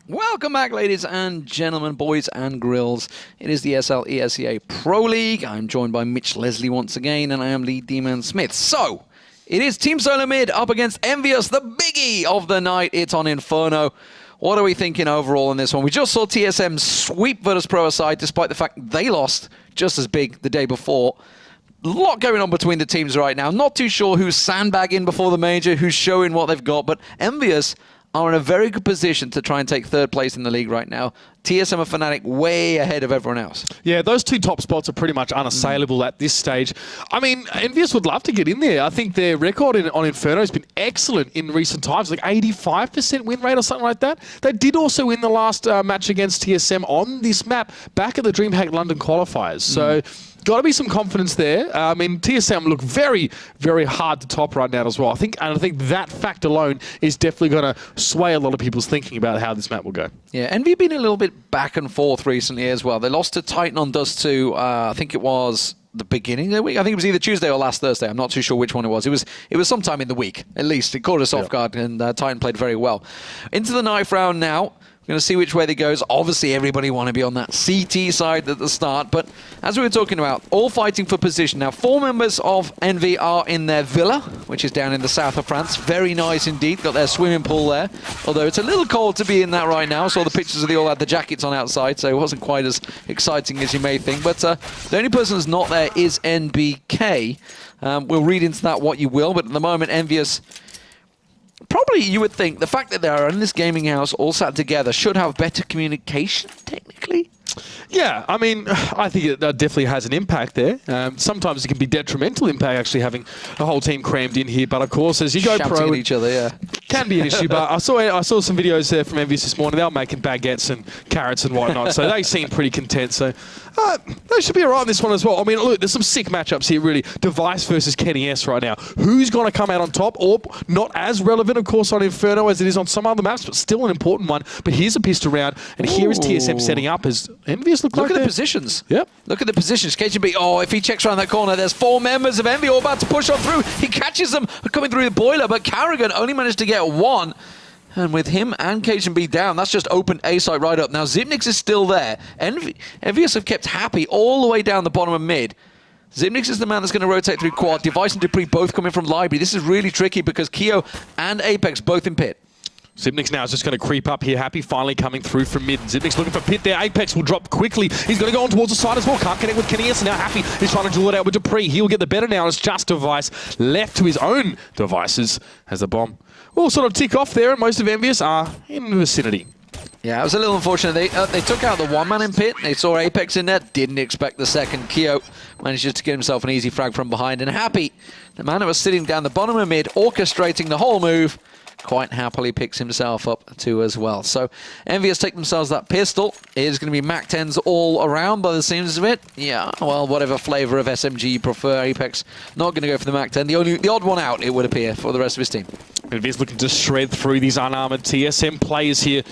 Welcome back, ladies and gentlemen, boys and grills. It is the ESL ESEA Pro League. I'm joined by Mitch Leslie once again, and I am Lee D-Man Smith. So, it is Team Solo Mid up against EnVyUS, the biggie of the night. It's on Inferno. What are we thinking overall in this one? We just saw TSM sweep Virtus.pro aside, despite the fact they lost just as big the day before. A lot going on between the teams right now. Not too sure who's sandbagging before the major, who's showing what they've got, but EnVyUS are in a very good position to try and take third place in the league right now. TSM and Fnatic way ahead of everyone else. Yeah, those two top spots are pretty much unassailable at this stage. I mean, EnVyUS would love to get in there. I think their record on Inferno has been excellent in recent times, like 85% win rate or something like that. They did also win the last match against TSM on this map back at the DreamHack London qualifiers. So, got to be some confidence there. I mean, TSM look very, very hard to top right now as well. I think that fact alone is definitely going to sway a lot of people's thinking about how this map will go. Yeah, EnVy been a little bit back and forth recently as well. They lost to Titan on Dust 2, I think it was the beginning of the week. I think it was either Tuesday or last Thursday. I'm not too sure which one it was. It was sometime in the week, at least. It caught us off guard, and Titan played very well. Into the ninth round now. We're going to see which way they goes. Obviously, everybody want to be on that CT side at the start, but as we were talking about, all fighting for position. Now, 4 members of EnVy are in their villa, which is down in the south of France. Very nice indeed. Got their swimming pool there, although it's a little cold to be in that right now. Saw the pictures of they all had the jackets on outside, so it wasn't quite as exciting as you may think. But the only person that's not there is NBK. We'll read into that what you will, but at the moment, EnVyUS, probably you would think the fact that they are in this gaming house all sat together should have better communication, technically. Yeah, I mean, I think it definitely has an impact there. Sometimes it can be detrimental impact actually having a whole team crammed in here. But of course, as you go pro, at each other, yeah, can be an issue. But I saw some videos there from EnVyUS this morning. They were making baguettes and carrots and whatnot, so they seem pretty content. So they should be alright on this one as well. I mean, look, there's some sick matchups here, really. Device versus Kenny S right now. Who's going to come out on top? Or not as relevant, of course, on Inferno as it is on some other maps, but still an important one. But here's a pistol round, and here is TSM setting up as EnVyUS look at the positions. Yep. Look at the positions. KGB, oh, if he checks around that corner, there's 4 members of EnVy all about to push on through. He catches them coming through the boiler, but Carrigan only managed to get 1. And with him and KGB down, that's just opened A site right up. Now, Zipnix is still there. EnVyUS have kept Happy all the way down the bottom of mid. Zipnix is the man that's going to rotate through quad. Device and Dupree both coming from library. This is really tricky because Keo and Apex both in pit. Zipnix now is just going to creep up here. Happy finally coming through from mid. Zipnix looking for pit there. Apex will drop quickly. He's going to go on towards the side as well. Can't connect with Kenny S. Now Happy is trying to duel it out with Dupree. He'll get the better now. It's just Device left to his own devices as the bomb will sort of tick off there, and most of EnVyUS are in the vicinity. Yeah, it was a little unfortunate. They took out the 1-man in pit. They saw Apex in there. Didn't expect the second. Keo manages to get himself an easy frag from behind. And Happy, the man that was sitting down the bottom of mid, orchestrating the whole move, quite happily picks himself up too as well. So EnVyUS take themselves that pistol. It is going to be Mac 10s all around by the seams of it. Yeah, well, whatever flavor of SMG you prefer. Apex not going to go for the Mac 10. The odd one out, it would appear, for the rest of his team. EnVyUS looking to shred through these unarmored TSM players here.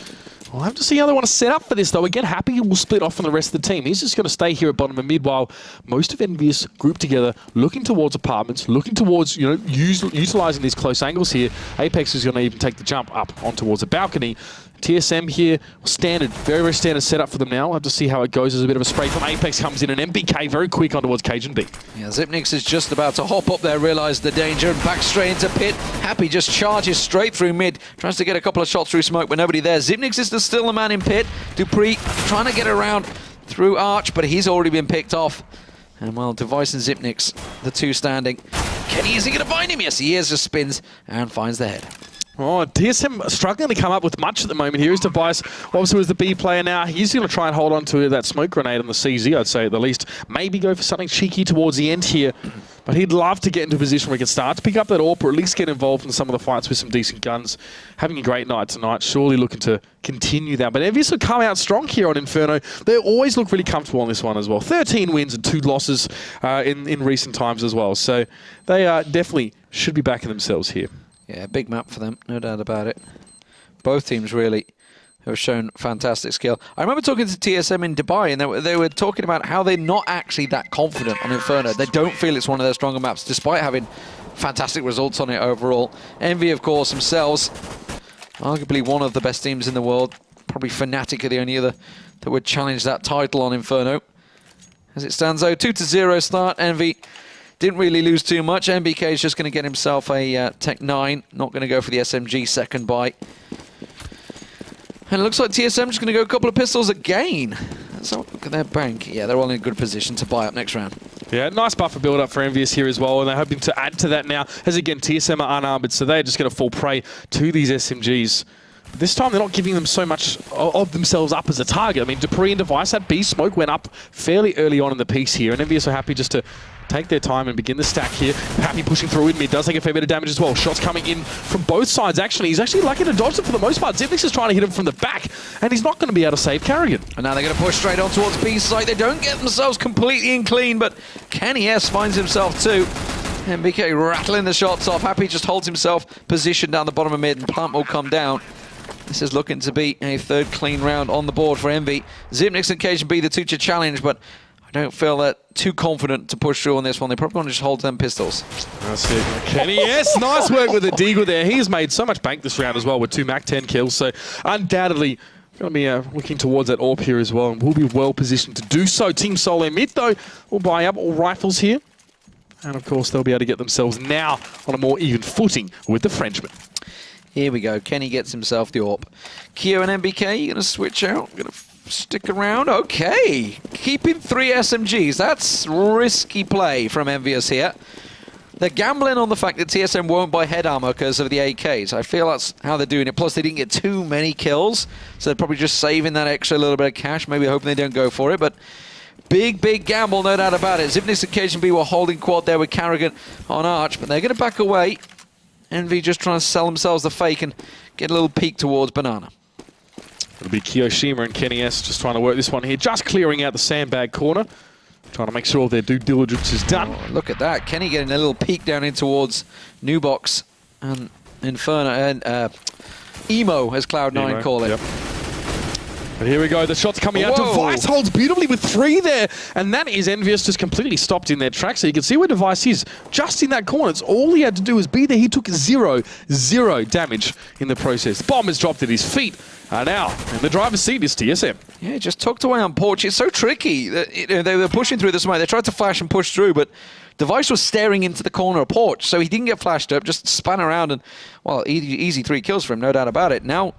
We'll have to see how they want to set up for this, though. Again, Happy will split off from the rest of the team. He's just going to stay here at bottom of mid while most of EnVyUS group together, looking towards apartments, looking towards, utilising these close angles here. Apex is going to even take the jump up on towards the balcony. TSM here, standard, very, very standard setup for them now. We'll have to see how it goes. There's a bit of a spray from Apex comes in, and MBK very quick on towards Cajun B. Yeah, Zipnix is just about to hop up there, realise the danger, and back straight into pit. Happy just charges straight through mid, tries to get a couple of shots through smoke, but nobody there. Zipnix is still the man in pit. Dupree trying to get around through Arch, but he's already been picked off. And well, Device and Zipnix, the two standing. Kenny, is he going to find him? Yes, he is. Just spins and finds the head. Oh, TSM struggling to come up with much at the moment. Here is Device, obviously was the B player now. He's going to try and hold on to that smoke grenade on the CZ, I'd say at the least. Maybe go for something cheeky towards the end here. But he'd love to get into a position where he can start to pick up that AWP, or at least get involved in some of the fights with some decent guns. Having a great night tonight, surely looking to continue that. But EnVyUS will come out strong here on Inferno. They always look really comfortable on this one as well. 13 wins and 2 losses in recent times as well. So they definitely should be backing themselves here. Yeah, big map for them, no doubt about it. Both teams really have shown fantastic skill. I remember talking to TSM in Dubai, and they were talking about how they're not actually that confident on Inferno. They don't feel it's one of their stronger maps, despite having fantastic results on it overall. EnVy, of course, themselves, arguably one of the best teams in the world. Probably Fnatic are the only other that would challenge that title on Inferno. As it stands though, 2-0 start. Envy didn't really lose too much. MBK is just going to get himself a Tech 9. Not going to go for the SMG second buy. And it looks like TSM just going to go a couple of pistols again. So look at their bank. Yeah, they're all in a good position to buy up next round. Yeah, nice buffer build up for EnVyUS here as well, and they're hoping to add to that now. As again, TSM are unarmored, so they're just going to fall prey to these SMGs. But this time, they're not giving them so much of themselves up as a target. I mean, Dupree and Device, that B smoke went up fairly early on in the piece here, and EnVyUS are happy just to take their time and begin the stack here. Happy pushing through in mid, does take a fair bit of damage as well. Shots coming in from both sides, actually. He's actually lucky to dodge them for the most part. Zipnix is trying to hit him from the back, and he's not going to be able to save Carrigan. And now they're going to push straight on towards B site. They don't get themselves completely in clean, but Kenny S finds himself too. MBK rattling the shots off. Happy just holds himself positioned down the bottom of mid, and Plant will come down. This is looking to be a third clean round on the board for Envy. Zipnix and Cajun B the two to challenge, but I don't feel that too confident to push through on this one. They're probably going to just hold them pistols. That's it. Kenny, yes, nice work with the Deagle there. He's made so much bank this round as well with 2 Mac 10 kills, so undoubtedly going to be looking towards that AWP here as well, and will be well positioned to do so. Team Solo mid, though, will buy up all rifles here. And, of course, they'll be able to get themselves now on a more even footing with the Frenchman. Here we go. Kenny gets himself the AWP. Keo and MBK, you're going to switch out. Going to stick around. Okay. Keeping 3 SMGs. That's risky play from EnVyUS here. They're gambling on the fact that TSM won't buy head armor because of the AKs. I feel that's how they're doing it. Plus, they didn't get too many kills, so they're probably just saving that extra little bit of cash. Maybe hoping they don't go for it, but big, big gamble, no doubt about it. Zipnix and Cajun B were holding quad there with Carrigan on Arch, but they're going to back away. Envy just trying to sell themselves the fake and get a little peek towards Banana. It'll be Kiyoshima and Kenny S just trying to work this one here, just clearing out the sandbag corner. Trying to make sure their due diligence is done. Oh, look at that. Kenny getting a little peek down in towards New Box and Inferno and Emo, as Cloud9 call it. Yep. And here we go, the shot's coming out. Device holds beautifully with 3 there, and that is EnVyUS just completely stopped in their track. So you can see where Device is, just in that corner. It's all he had to do was be there. He took zero damage in the process. Bomb is dropped at his feet. Now, in the driver's seat is TSM. Yeah, just tucked away on Porch. It's so tricky. They were pushing through the smoke. They tried to flash and push through, but Device was staring into the corner of Porch, so he didn't get flashed up, just span around and, well, easy 3 kills for him, no doubt about it. Now,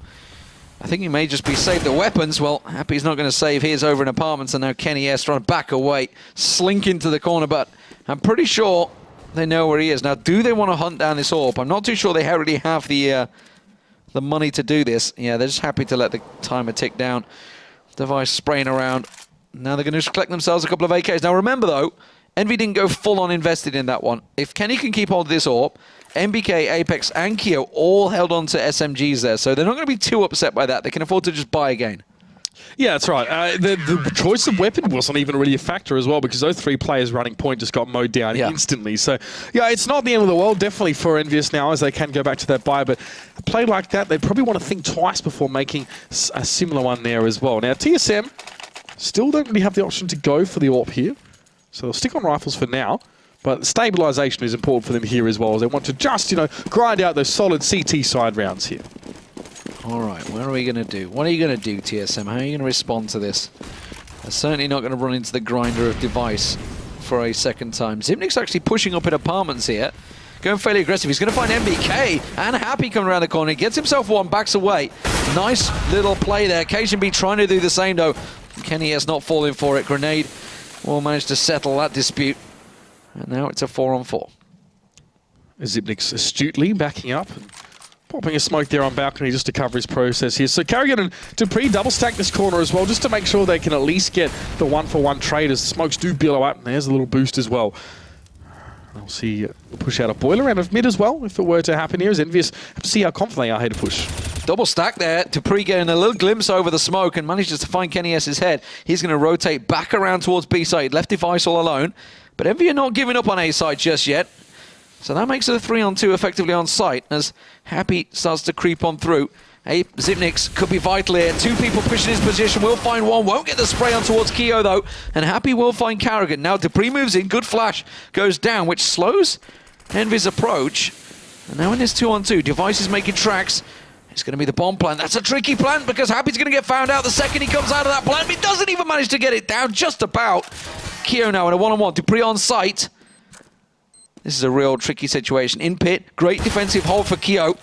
I think he may just be saved the weapons. Well, Happy's not going to save his over in apartments, and now Kenny S trying to back away, slink into the corner, but I'm pretty sure they know where he is. Now, do they want to hunt down this AWP? I'm not too sure they already have the money to do this. Yeah, they're just happy to let the timer tick down. Device spraying around. Now they're going to just collect themselves a couple of AKs. Now remember though, Envy didn't go full on invested in that one. If Kenny can keep hold of this AWP, MBK, Apex, and Keo all held on to SMGs there, so they're not going to be too upset by that. They can afford to just buy again. Yeah, that's right. The choice of weapon wasn't even really a factor as well, because those 3 players running point just got mowed down instantly. So, yeah, it's not the end of the world, definitely for EnVyUS now, as they can go back to that buy. But a play like that, they probably want to think twice before making a similar one there as well. Now, TSM still don't really have the option to go for the AWP here, so they'll stick on rifles for now. But stabilization is important for them here as well, as they want to just, you know, grind out those solid CT side rounds here. All right, what are we going to do? What are you going to do, TSM? How are you going to respond to this? They're certainly not going to run into the grinder of Device for a second time. Zipnix actually pushing up in apartments here. Going fairly aggressive. He's going to find MBK and Happy coming around the corner. He gets himself one, backs away. Nice little play there. Cajun B trying to do the same though. Kenny has not fallen for it. Grenade will manage to settle that dispute. And now it's a 4-on-4. Zipnix astutely backing up. Popping a smoke there on balcony just to cover his process here. So Carrigan and Dupree double stack this corner as well, just to make sure they can at least get the 1-for-1 trade as the smokes do billow up. And there's a little boost as well. I'll see push out a boiler out of mid as well, if it were to happen here, as EnVyUS have to see how confident they are here to push. Double stack there. Dupree getting a little glimpse over the smoke and manages to find Kenny S's head. He's going to rotate back around towards B side. Left Device all alone. But Envy are not giving up on A side just yet. So that makes it a 3-on-2 effectively on site as Happy starts to creep on through. Zipnix could be vital here. 2 people pushing his position. Will find one. Won't get the spray on towards Keo though. And Happy will find Carrigan. Now Dupree moves in. Good flash goes down, which slows Envy's approach. And now in this 2-on-2, Device is making tracks. It's going to be the bomb plant. That's a tricky plant because Happy's going to get found out the second he comes out of that plant. He doesn't even manage to get it down, just about. Keo now in a one-on-one. Dupree on site. This is a real tricky situation. In pit, great defensive hold for Keo.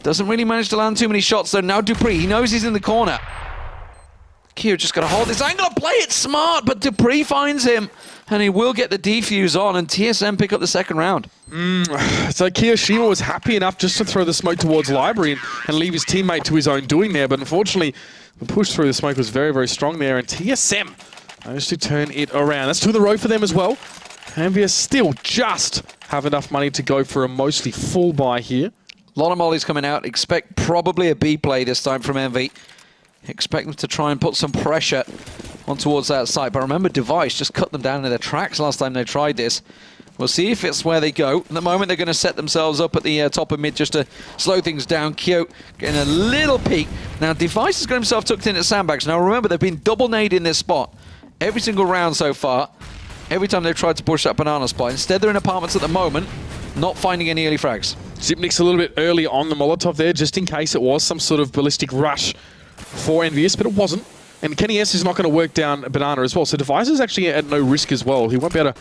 Doesn't really manage to land too many shots though. Now Dupree, he knows he's in the corner. Keo just got to hold this angle and play it smart, but Dupree finds him. And he will get the defuse on, and TSM pick up the second round. So Kiyoshima was happy enough just to throw the smoke towards Library and leave his teammate to his own doing there, but unfortunately, the push through the smoke was very, very strong there, and TSM managed to turn it around. That's 2 in a row for them as well. EnVyUS still just have enough money to go for a mostly full buy here. A lot of mollies coming out. Expect probably a B play this time from Envy. Expect them to try and put some pressure on towards that side. But remember, Device just cut them down in their tracks last time they tried this. We'll see if it's where they go. At the moment, they're going to set themselves up at the top of mid just to slow things down. Kyo getting a little peek. Now, Device has got himself tucked in at sandbags. Now, remember, they've been double nading this spot every single round so far. Every time they've tried to push that banana spot. Instead, they're in apartments at the moment, not finding any early frags. Zipnik's a little bit early on the Molotov there, just in case it was some sort of ballistic rush for EnVyUS, but it wasn't. And Kenny S is not going to work down Banana as well. So Device is actually at no risk as well. He won't be able to...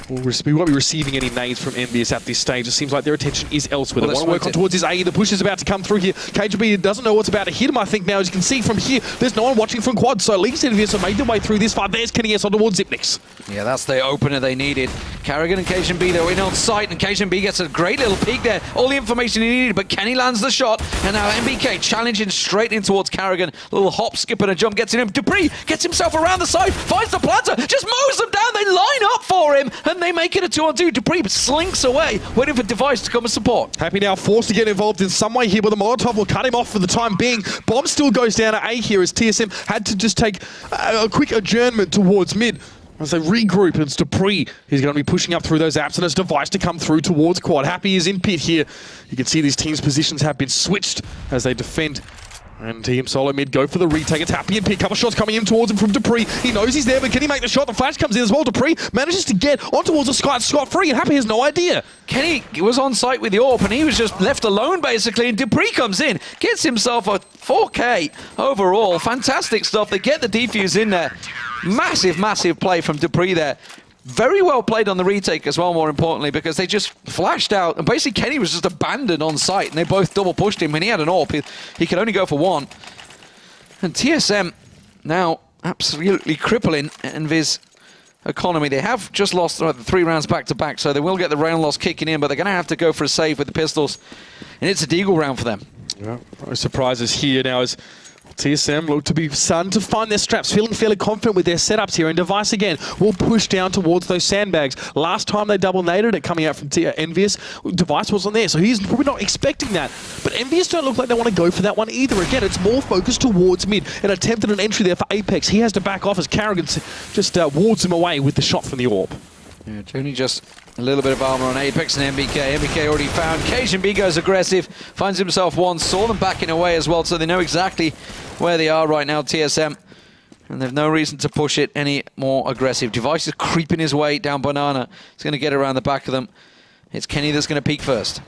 We won't be receiving any nades from EnVyUS at this stage. It seems like their attention is elsewhere. They want to work on towards his A. The push is about to come through here. KGB doesn't know what's about to hit him, I think, now. As you can see from here, there's no one watching from quad. So at least EnVyUS have made their way through this far. There's Kenny S on towards Zipnix. Yeah, that's the opener they needed. Carrigan and KGB, they're in on site, and KGB gets a great little peek there. All the information he needed, but Kenny lands the shot. And now MBK challenging straight in towards Carrigan. A little hop, skip, and a jump gets in him. Dupree gets himself around the side, finds the planter, just mows them down. They line up for him, and they make it a 2-on-2. Dupree slinks away, waiting for Device to come and support. Happy now forced to get involved in some way here, but the Molotov will cut him off for the time being. Bomb still goes down at A here as TSM had to just take a quick adjournment towards mid. As they regroup, and it's Dupree. He's going to be pushing up through those apps, and it's Device to come through towards quad. Happy is in pit here. You can see these teams' positions have been switched as they defend. And Team Solo mid go for the retake. It's Happy in pit. Couple shots coming in towards him from Dupree. He knows he's there, but can he make the shot? The flash comes in as well. Dupree manages to get on towards the sky scot-free, and Happy has no idea. Kenny was on site with the AWP, and he was just left alone, basically, and Dupree comes in, gets himself a 4K overall. Fantastic stuff. They get the defuse in there. Massive, massive play from Dupree there. Very well played on the retake as well, more importantly, because they just flashed out, and basically Kenny was just abandoned on site, and they both double pushed him. When he had an AWP, he could only go for one. And TSM now absolutely crippling EnVyUS economy. They have just lost 3 rounds back-to-back, so they will get the round loss kicking in, but they're going to have to go for a save with the pistols, and it's a deagle round for them. Yeah, no surprises here now as TSM look to be starting to find their straps, feeling fairly confident with their setups here, and Device again will push down towards those sandbags. Last time they double naded it coming out from EnVyUS, Device wasn't there, so he's probably not expecting that. But EnVyUS don't look like they want to go for that one either. Again, it's more focused towards mid. An attempted an entry there for Apex. He has to back off as Carrigan just wards him away with the shot from the AWP. Yeah, only just a little bit of armor on Apex and MBK. MBK already found. KGB goes aggressive, finds himself one, saw them backing away as well, so they know exactly where they are right now, TSM. And they've no reason to push it any more aggressive. Device is creeping his way down Banana. He's going to get around the back of them. It's Kenny that's going to peek first.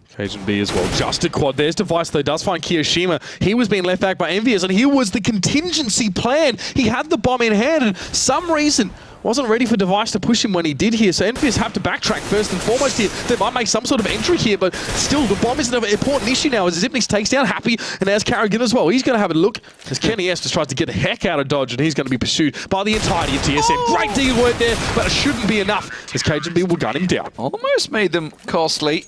Cajun B as well, just a quad. There's Device though, does find Kiyoshima. He was being left back by EnVyUS, and he was the contingency plan. He had the bomb in hand, and some reason wasn't ready for Device to push him when he did here. So EnVyUS have to backtrack first and foremost here. They might make some sort of entry here, but still the bomb isn't an important issue now as Zipnix takes down Happy, and there's Carrigan as well. He's going to have a look as Kenny S just tries to get the heck out of Dodge, and he's going to be pursued by the entirety of TSM. Oh! Great deal work there, but it shouldn't be enough as KGB will gun him down. Almost made them costly.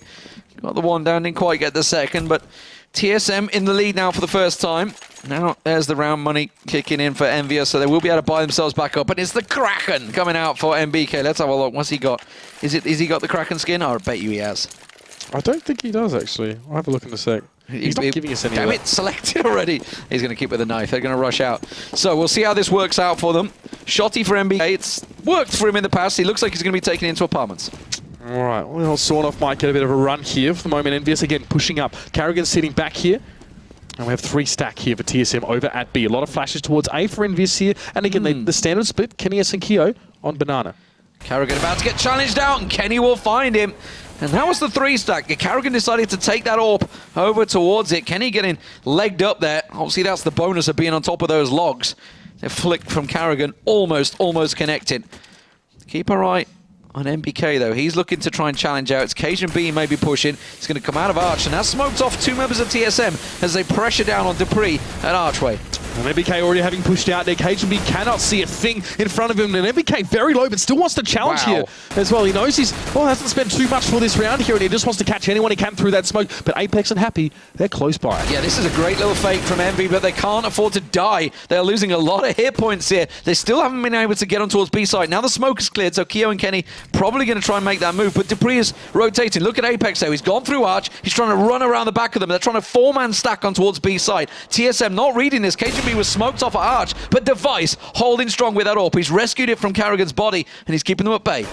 Got the one down, didn't quite get the second, but TSM in the lead now for the first time. Now there's the round money kicking in for EnVyUS, so they will be able to buy themselves back up. And it's the Kraken coming out for MBK. Let's have a look. What's he got? Is he got the Kraken skin? Oh, I bet you he has. I don't think he does, actually. I'll have a look in a sec. He's not giving us any Damn of it, selected already. He's going to keep with a knife. They're going to rush out. So we'll see how this works out for them. Shotty for MBK. It's worked for him in the past. He looks like he's going to be taken into apartments. All right, well, Sornoff might get a bit of a run here for the moment. EnVyUS again pushing up. Carrigan sitting back here. And we have 3 stack here for TSM over at B. A lot of flashes towards A for EnVyUS here. And again, the standard split, Kenny S and Keo on Banana. Carrigan about to get challenged out, and Kenny will find him. And that was the 3-stack. Carrigan decided to take that AWP over towards it. Kenny getting legged up there. Obviously, that's the bonus of being on top of those logs. They flicked from Carrigan, almost connected. Keep an eye on MBK, though. He's looking to try and challenge out. It's Cajun B maybe pushing. He's going to come out of Arch, and that's smoked off 2 members of TSM as they pressure down on Dupree at Archway. And MBK already having pushed out there. Cajun B cannot see a thing in front of him. And MBK very low, but still wants to challenge here as well. He knows he's, hasn't spent too much for this round here, and he just wants to catch anyone he can through that smoke. But Apex and Happy, they're close by. Yeah, this is a great little fake from Envy, but they can't afford to die. They're losing a lot of hit points here. They still haven't been able to get on towards B side. Now the smoke is cleared, so Keo and Kenny probably going to try and make that move. But Dupree is rotating. Look at Apex, though. He's gone through Arch. He's trying to run around the back of them. They're trying to 4-man stack on towards B side. TSM not reading this. KGB was smoked off at Arch, but Device holding strong with that AWP. He's rescued it from Carrigan's body, and he's keeping them at bay.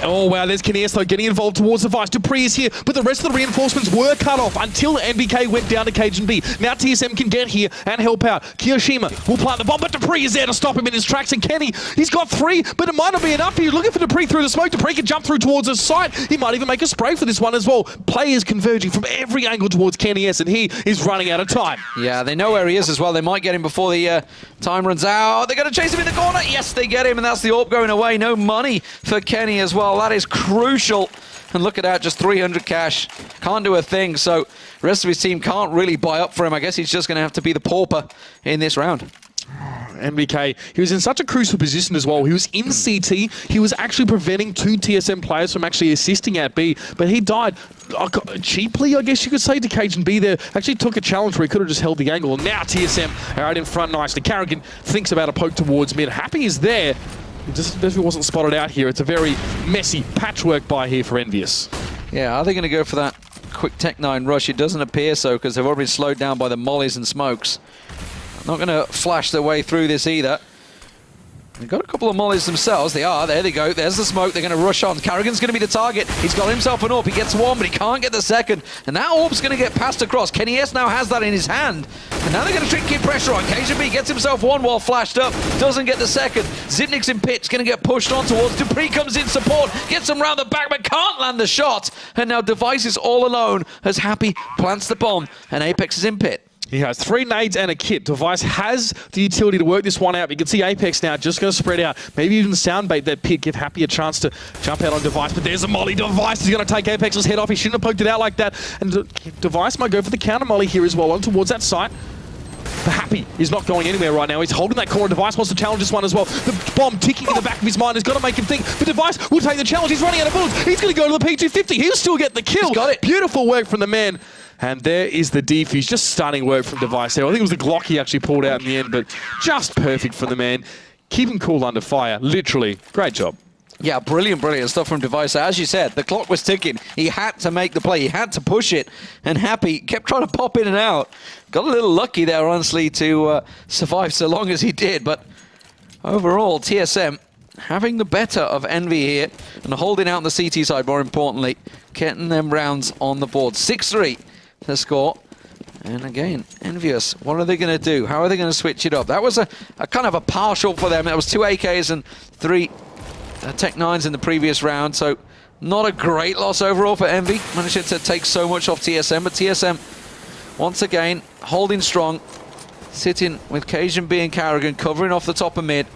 Oh, wow, there's Kineas, though, getting involved towards Device. Dupree is here, but the rest of the reinforcements were cut off until MBK went down to Cajun B. Now TSM can get here and help out. Kiyoshima will plant the bomb, but Dupree is there to stop him in his tracks, and Kenny, he's got 3, but it might not be enough. He's looking for Dupree through the smoke. Dupree can jump through towards his side. He might even make a spray for this one as well. Players converging from every angle towards Kenny S, and he is running out of time. Yeah, they know where he is as well. They might get him before the time runs out. They're going to chase him in the corner. Yes, they get him, and that's the AWP going away. No money for Kenny as well. That is crucial. And look at that, just 300 cash. Can't do a thing, so the rest of his team can't really buy up for him. I guess he's just going to have to be the pauper in this round. MBK, he was in such a crucial position as well. He was in CT. He was actually preventing 2 TSM players from actually assisting at B, but he died cheaply, I guess you could say, to Cajun B there. Actually took a challenge where he could have just held the angle. And now TSM are out in front nicely. Carrigan thinks about a poke towards mid. Happy is there. Just wasn't spotted out here. It's a very messy patchwork by here for EnVyUS. Yeah, are they going to go for that quick Tech 9 rush? It doesn't appear so, because they've already been slowed down by the mollies and smokes. Not going to flash their way through this either. They've got a couple of mollies themselves. They are. There they go. There's the smoke. They're going to rush on. Carrigan's going to be the target. He's got himself an AWP. He gets one, but he can't get the second. And that AWP's going to get passed across. Kenny S now has that in his hand. And now they're going to try and keep pressure on. KGB gets himself one while flashed up. Doesn't get the second. Zitnik's in pit's going to get pushed on towards. Dupree comes in support. Gets him round the back, but can't land the shot. And now Device is all alone as Happy plants the bomb. And Apex is in pit. He has 3 nades and a kit. Device has the utility to work this one out. You can see Apex now just going to spread out. Maybe even soundbait that pit, give Happy a chance to jump out on Device. But there's a molly. Device is going to take Apex's head off. He shouldn't have poked it out like that. And Device might go for the counter molly here as well on towards that site. But Happy is not going anywhere right now. He's holding that corner. Device wants to challenge this one as well. The bomb ticking in the back of his mind has got to make him think. But Device will take the challenge. He's running out of bullets. He's going to go to the P250. He'll still get the kill. He's got it. Beautiful work from the man. And there is the defuse. Just stunning work from Device there. I think it was the Glock he actually pulled out in the end, but just perfect for the man. Keep him cool under fire. Literally. Great job. Yeah, brilliant stuff from Device. As you said, the clock was ticking. He had to make the play. He had to push it. And Happy kept trying to pop in and out. Got a little lucky there, honestly, to survive so long as he did. But overall, TSM having the better of Envy here and holding out on the CT side, more importantly, getting them rounds on the board. 6-3 the score. And again, EnVyUS, what are they going to do? How are they going to switch it up? That was a kind of a partial for them. That was 2 AKs and 3 Tech 9s in the previous round, so not a great loss overall for Envy. Managed to take so much off TSM, but TSM, once again, holding strong, sitting with Cajun B and Carrigan, covering off the top of mid.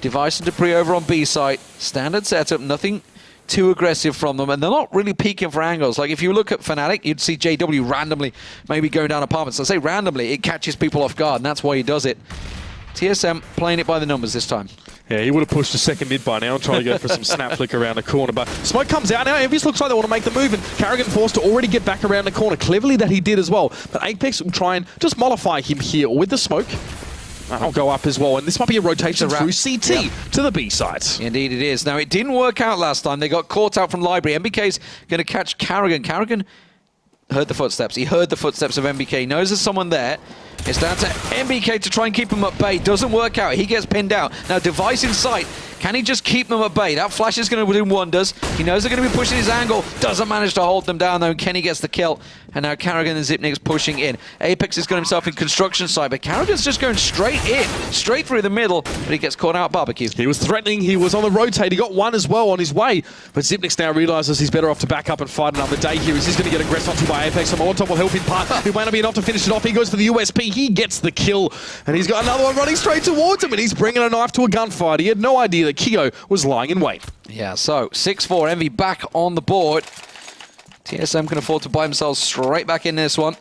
Device and Dupree over on B side. Standard setup, nothing too aggressive from them, and they're not really peeking for angles. Like if you look at Fnatic, you'd see JW randomly maybe going down apartments. I say randomly, it catches people off guard, and that's why he does it. TSM playing it by the numbers this time. Yeah, he would have pushed a second mid by now and tried to go for some snap flick around the corner. But smoke comes out now. EnVyUS looks like they want to make the move, and Carrigan forced to already get back around the corner. Cleverly that he did as well. But Apex will try and just mollify him here with the smoke. I'll go up as well, and this might be a rotation through CT to the B side. Indeed it is. Now, it didn't work out last time. They got caught out from Library. MBK's going to catch Carrigan. Carrigan heard the footsteps. He heard the footsteps of MBK. He knows there's someone there. It's down to MBK to try and keep him at bay. Doesn't work out. He gets pinned out. Now, Device in sight. Can he just keep them at bay? That flash is going to do wonders. He knows they're going to be pushing his angle. Doesn't manage to hold them down, though. And Kenny gets the kill. And now Karrigan and Zipnik's pushing in. Apex has got himself in construction side, but Karrigan's just going straight in, straight through the middle, but he gets caught out barbecue. He was threatening, he was on the rotate, he got one as well on his way, but Zipnik's now realises he's better off to back up and fight another day here. He's going to get aggressed onto by Apex, and Molotov will help him part. It might not be enough to finish it off. He goes for the USP, he gets the kill, and he's got another one running straight towards him, and he's bringing a knife to a gunfight. He had no idea that Keo was lying in wait. Yeah, so 6-4, Envy back on the board. TSM can afford to buy themselves straight back in this one.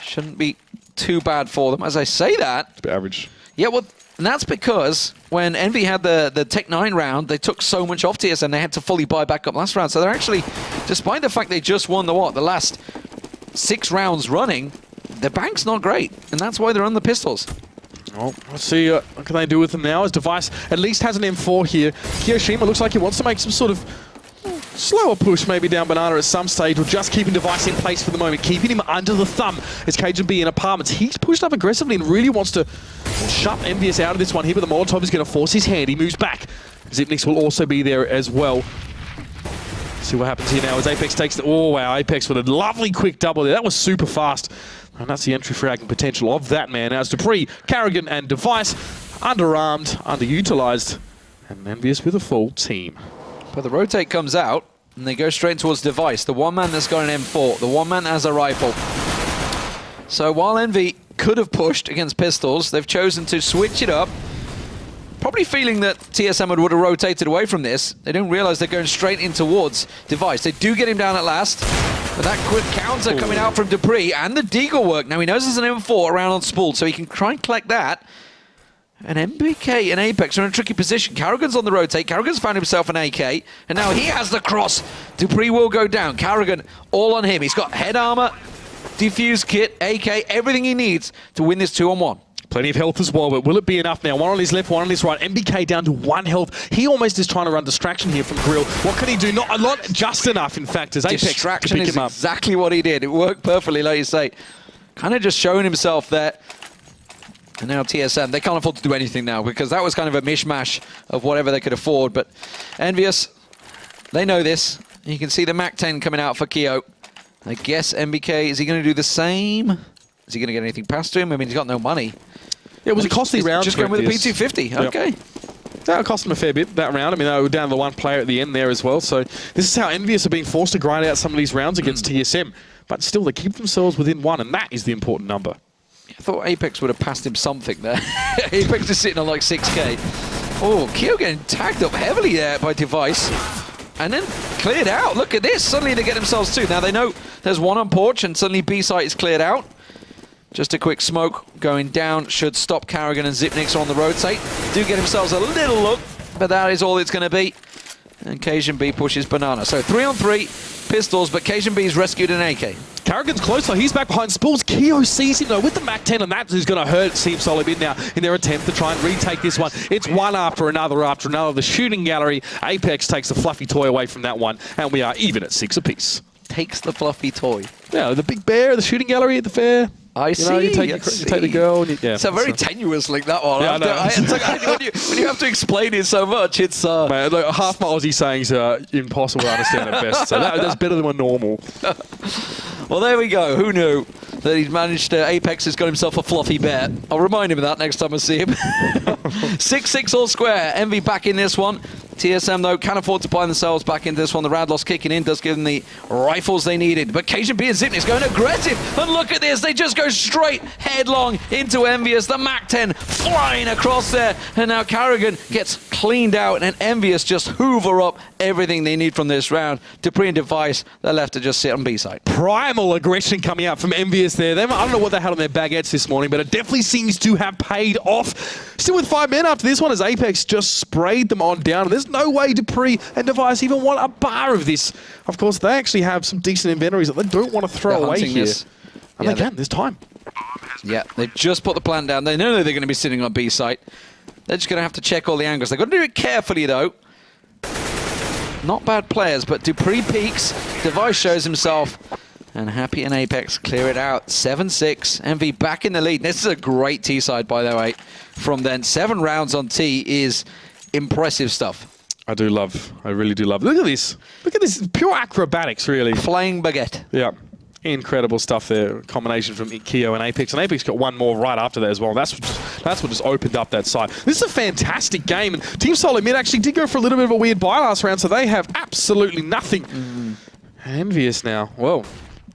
Shouldn't be too bad for them. As I say that... It's a bit average. Yeah, well, and that's because when Envy had the Tech 9 round, they took so much off TSM, they had to fully buy back up last round. So they're actually, despite the fact they just won the last 6 rounds running, the bank's not great. And that's why they're on the pistols. Well, let's see what can they do with them now, as Device at least has an M4 here. Kiyoshima looks like he wants to make some sort of slower push maybe down Banana at some stage, or just keeping Device in place for the moment, keeping him under the thumb as KGB in apartments. He's pushed up aggressively and really wants to shut EnVyUS out of this one here, but the Molotov is going to force his hand. He moves back. Zipnik's will also be there as well. See what happens here now as Apex takes the... Oh, wow, Apex with a lovely quick double there. That was super fast. And that's the entry fragging potential of that man. Now it's Dupree, Karrigan, and Device underarmed, underutilized, and EnVyUS with a full team. But the rotate comes out, and they go straight towards Device. The one man that's got an M4. The one man has a rifle. So while Envy could have pushed against pistols, they've chosen to switch it up. Probably feeling that TSM would have rotated away from this. They don't realize they're going straight in towards Device. They do get him down at last. But that quick counter coming out from Dupree, and the deagle work. Now he knows there's an M4 around on Spool, so he can try and collect that. And MBK and Apex are in a tricky position. Karrigan's on the rotate. Karrigan's found himself an AK, and now he has the cross. Dupree will go down. Karrigan all on him. He's got head armor, defuse kit, AK, everything he needs to win this 2-on-1. Plenty of health as well, but will it be enough now? One on his left, one on his right. MBK down to 1 health. He almost is trying to run distraction here from Grill. What can he do? Not a lot, just enough, in fact, as Apex Distraction to pick is him up. exactly what he did. It worked perfectly, like you say. Kind of just showing himself there. And now TSM, they can't afford to do anything now because that was kind of a mishmash of whatever they could afford. But EnVyUS, they know this. You can see the MAC-10 coming out for Keo. I guess MBK, is he going to do the same? Is he going to get anything past him? I mean, he's got no money. Yeah, it was a costly round. Just going with a P250. Yep. Okay. That cost him a fair bit, that round. I mean, they were down to 1 player at the end there as well. So this is how EnVyUS are being forced to grind out some of these rounds against TSM. But still, they keep themselves within 1, and that is the important number. I thought Apex would have passed him something there. Apex is sitting on like 6k. Oh, Keo getting tagged up heavily there by Device. And then cleared out. Look at this. Suddenly they get themselves 2. Now they know there's 1 on porch, and suddenly B site is cleared out. Just a quick smoke going down should stop Karrigan and Zipnik's on the rotate. Do get themselves a little look, but that is all it's going to be. And KGB pushes Banana. So 3 on 3 pistols, but KGB's rescued an AK. Karrigan's closer. He's back behind Spools. Keo sees him, though, with the MAC-10, and that's who's going to hurt Team Solid in now in their attempt to try and retake this one. It's one after another after another. The shooting gallery. Apex takes the fluffy toy away from that one, and we are even at 6 apiece. Takes the fluffy toy. Yeah, the big bear, the shooting gallery at the fair. I see. You take the girl. And it's a very tenuous link, that one. Yeah, I know. It's like, when you have to explain it so much, it's... Man, look, half my Aussie sayings are impossible to understand at best, so that's better than a normal. Well, there we go. Who knew that he'd managed to... Apex has got himself a fluffy bear. I'll remind him of that next time I see him. 6-6 all square. Envy back in this one. TSM, though, can afford to buy themselves back into this one. The Radloss kicking in does give them the rifles they needed. But KGB and Zipnik's going aggressive. And look at this. They just go straight headlong into EnVyUS. The MAC-10 flying across there. And now Karrigan gets cleaned out. And EnVyUS just hoover up everything they need from this round. Dupree and Device, they're left to just sit on B side. Primal aggression coming out from EnVyUS there. I don't know what they had on their baguettes this morning, but it definitely seems to have paid off. Still with 5 men after this one as Apex just sprayed them on down. There's no way Dupree and Device even want a bar of this. Of course, they actually have some decent inventories that they don't want to throw away here. And again, there's time. Yeah, they've just put the plan down. They know they're going to be sitting on B site. They're just going to have to check all the angles. They've got to do it carefully, though. Not bad players, but Dupree peaks. Device shows himself. And Happy and Apex clear it out. 7-6. Envy back in the lead. This is a great T side, by the way, from then. 7 rounds on T is impressive stuff. I really do love. Look at this. Look at this. Pure acrobatics, really. Flying baguette. Yeah. Incredible stuff there. Combination from Keo and Apex. And Apex got one more right after that as well. That's what just opened up that side. This is a fantastic game. And Team Solid Mid actually did go for a little bit of a weird buy last round, so they have absolutely nothing. EnVyUS now. Well,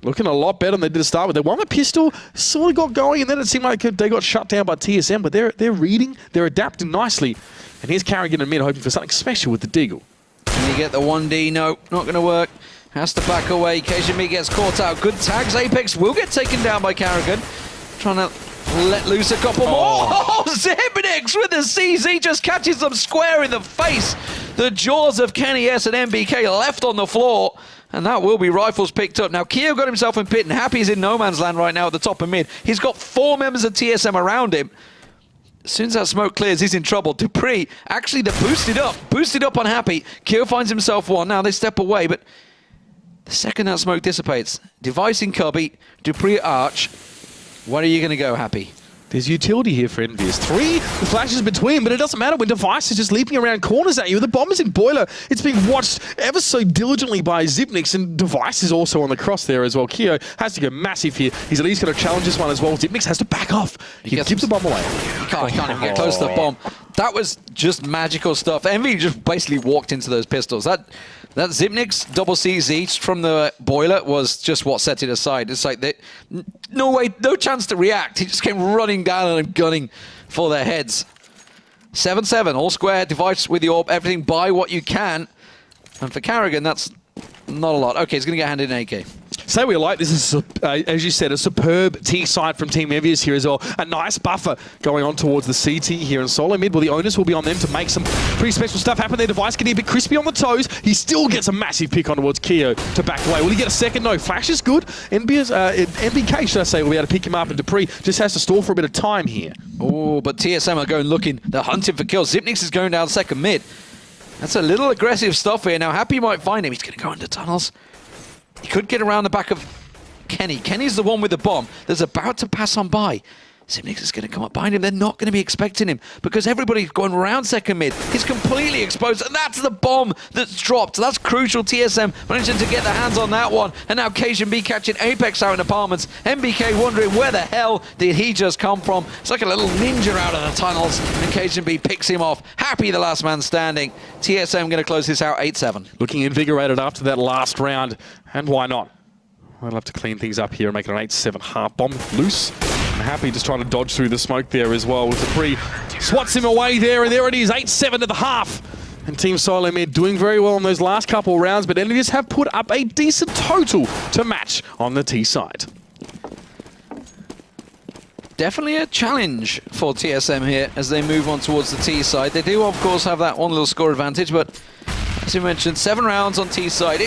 looking a lot better than they did to start with. They won the pistol, sort of got going, and then it seemed like they got shut down by TSM. But they're reading, they're adapting nicely. And here's Carrigan in mid, hoping for something special with the Deagle. Can you get the 1D? No, not going to work. Has to back away. KGB gets caught out. Good tags. Apex will get taken down by Carrigan. Trying to let loose a couple more. Oh, Zebnix with the CZ just catches them square in the face. The jaws of Kenny S and MBK left on the floor. And that will be rifles picked up. Now, Keo got himself in pit, and Happy's in no man's land right now at the top of mid. He's got 4 members of TSM around him. As soon as that smoke clears, he's in trouble. Dupree, actually, they're boosted up on Happy. Keo finds himself one. Now they step away, but the second that smoke dissipates, Device in Cubby, Dupree Arch. Where are you going to go, Happy? There's utility here for EnVyUS. 3 flashes between, but it doesn't matter when Device is just leaping around corners at you. The bomb is in Boiler. It's being watched ever so diligently by Zipnix, and Device is also on the cross there as well. Keo has to go massive here. He's at least going to challenge this one as well. Zipnix has to back off. He keeps the bomb away. He can't even get close to the bomb. That was just magical stuff. Envy just basically walked into those pistols. That Zipnix double CZ from the Boiler was just what set it aside. It's like no chance to react. He just came running down and gunning for their heads. 7-7, all square, Device with the orb, everything, buy what you can. And for Carrigan, that's not a lot. Okay, he's going to get handed an AK. Say we like this is, as you said, a superb T side from Team EnVyUS here as well. A nice buffer going on towards the CT here in solo mid. Well, the onus will be on them to make some pretty special stuff happen. Their Device getting a bit crispy on the toes. He still gets a massive pick on towards Keo to back away. Will he get a second? No. Flash is good. MBK, should I say, will be able to pick him up, and Dupree just has to stall for a bit of time here. Oh, but TSM are going looking. They're hunting for kills. Zipnix is going down second mid. That's a little aggressive stuff here. Now, Happy might find him. He's going to go under tunnels. He could get around the back of Kenny. Kenny's the one with the bomb that's about to pass on by. Zipnix is going to come up behind him. They're not going to be expecting him because everybody's going around second mid. He's completely exposed, and that's the bomb that's dropped. That's crucial. TSM managing to get their hands on that one, and now KGB catching Apex out in apartments. MBK wondering where the hell did he just come from. It's like a little ninja out of the tunnels, and KGB picks him off. Happy, the last man standing. TSM going to close this out 8-7. Looking invigorated after that last round, and why not? I'd love to clean things up here and make it an 8-7 half. Bomb loose. And Happy just trying to dodge through the smoke there as well. With Dupree swats him away there, and there it is, 8-7 to the half. And Team Solo Mid doing very well in those last couple of rounds, but EnVyUS have put up a decent total to match on the T side. Definitely a challenge for TSM here as they move on towards the T side. They do, of course, have that one little score advantage, but as you mentioned, 7 rounds on T side.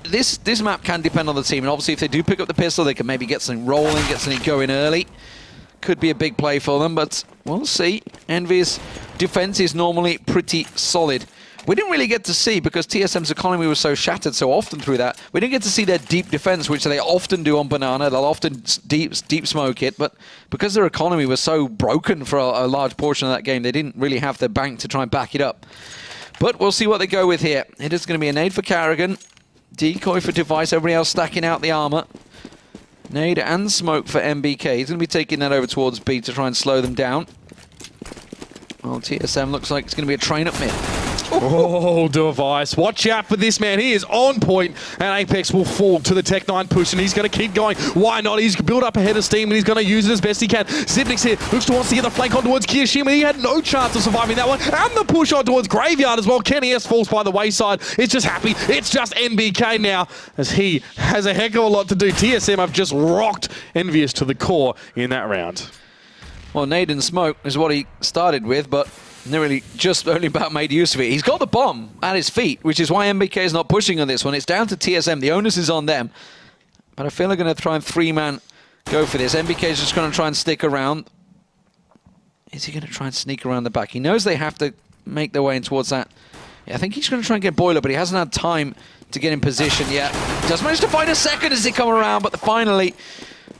This map can depend on the team, and obviously if they do pick up the pistol, they can maybe get something rolling, get something going early. Could be a big play for them, but we'll see. EnVyUS defense is normally pretty solid. We didn't really get to see, because TSM's economy was so shattered so often through that, we didn't get to see their deep defense, which they often do on Banana. They'll often deep smoke it, but because their economy was so broken for a large portion of that game, they didn't really have the bank to try and back it up. But we'll see what they go with here. It is going to be a nade for Carrigan, decoy for Device, everybody else stacking out the armor. Nade and smoke for MBK. He's going to be taking that over towards B to try and slow them down. Well, TSM looks like it's going to be a train up mid. Oh, Device. Watch out for this man. He is on point, and Apex will fall to the Tech-9 push, and he's going to keep going. Why not? He's built up a head of steam, and he's going to use it as best he can. Zipnix here looks to wants to get the flank on towards Kirishima. He had no chance of surviving that one. And the push on towards Graveyard as well. Kenny S falls by the wayside. It's just Happy. It's just MBK now, as he has a heck of a lot to do. TSM have just rocked EnVyUS to the core in that round. Well, nade and smoke is what he started with, but they really just only about made use of it. He's got the bomb at his feet, which is why MBK is not pushing on this one. It's down to TSM. The onus is on them. But I feel they're going to try and 3-man go for this. MBK is just going to try and stick around. Is he going to try and sneak around the back? He knows they have to make their way in towards that. Yeah, I think he's going to try and get Boiler, but he hasn't had time to get in position yet. Does manage to find a second as they come around, but finally,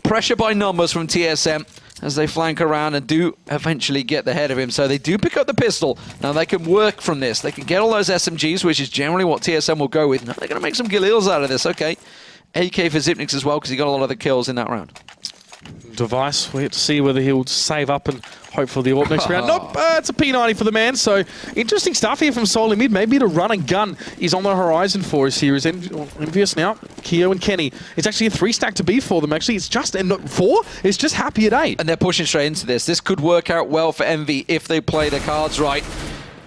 pressure by numbers from TSM. as they flank around and do eventually get the head of him. So they do pick up the pistol. Now they can work from this. They can get all those SMGs, which is generally what TSM will go with. Now they're going to make some Galils out of this. Okay. AK for Zipnix as well, because he got a lot of the kills in that round. Device, we have to see whether he'll save up and hope for the AWP next round. Nope, it's a P90 for the man. So interesting stuff here from Solar Mid. Maybe the run and gun is on the horizon for us here. Is EnVyUS now, Keo and Kenny. It's actually a 3-stack to be for them. Actually, it's just 4. It's just happy at 8. And they're pushing straight into this. This could work out well for Envy if they play their cards right.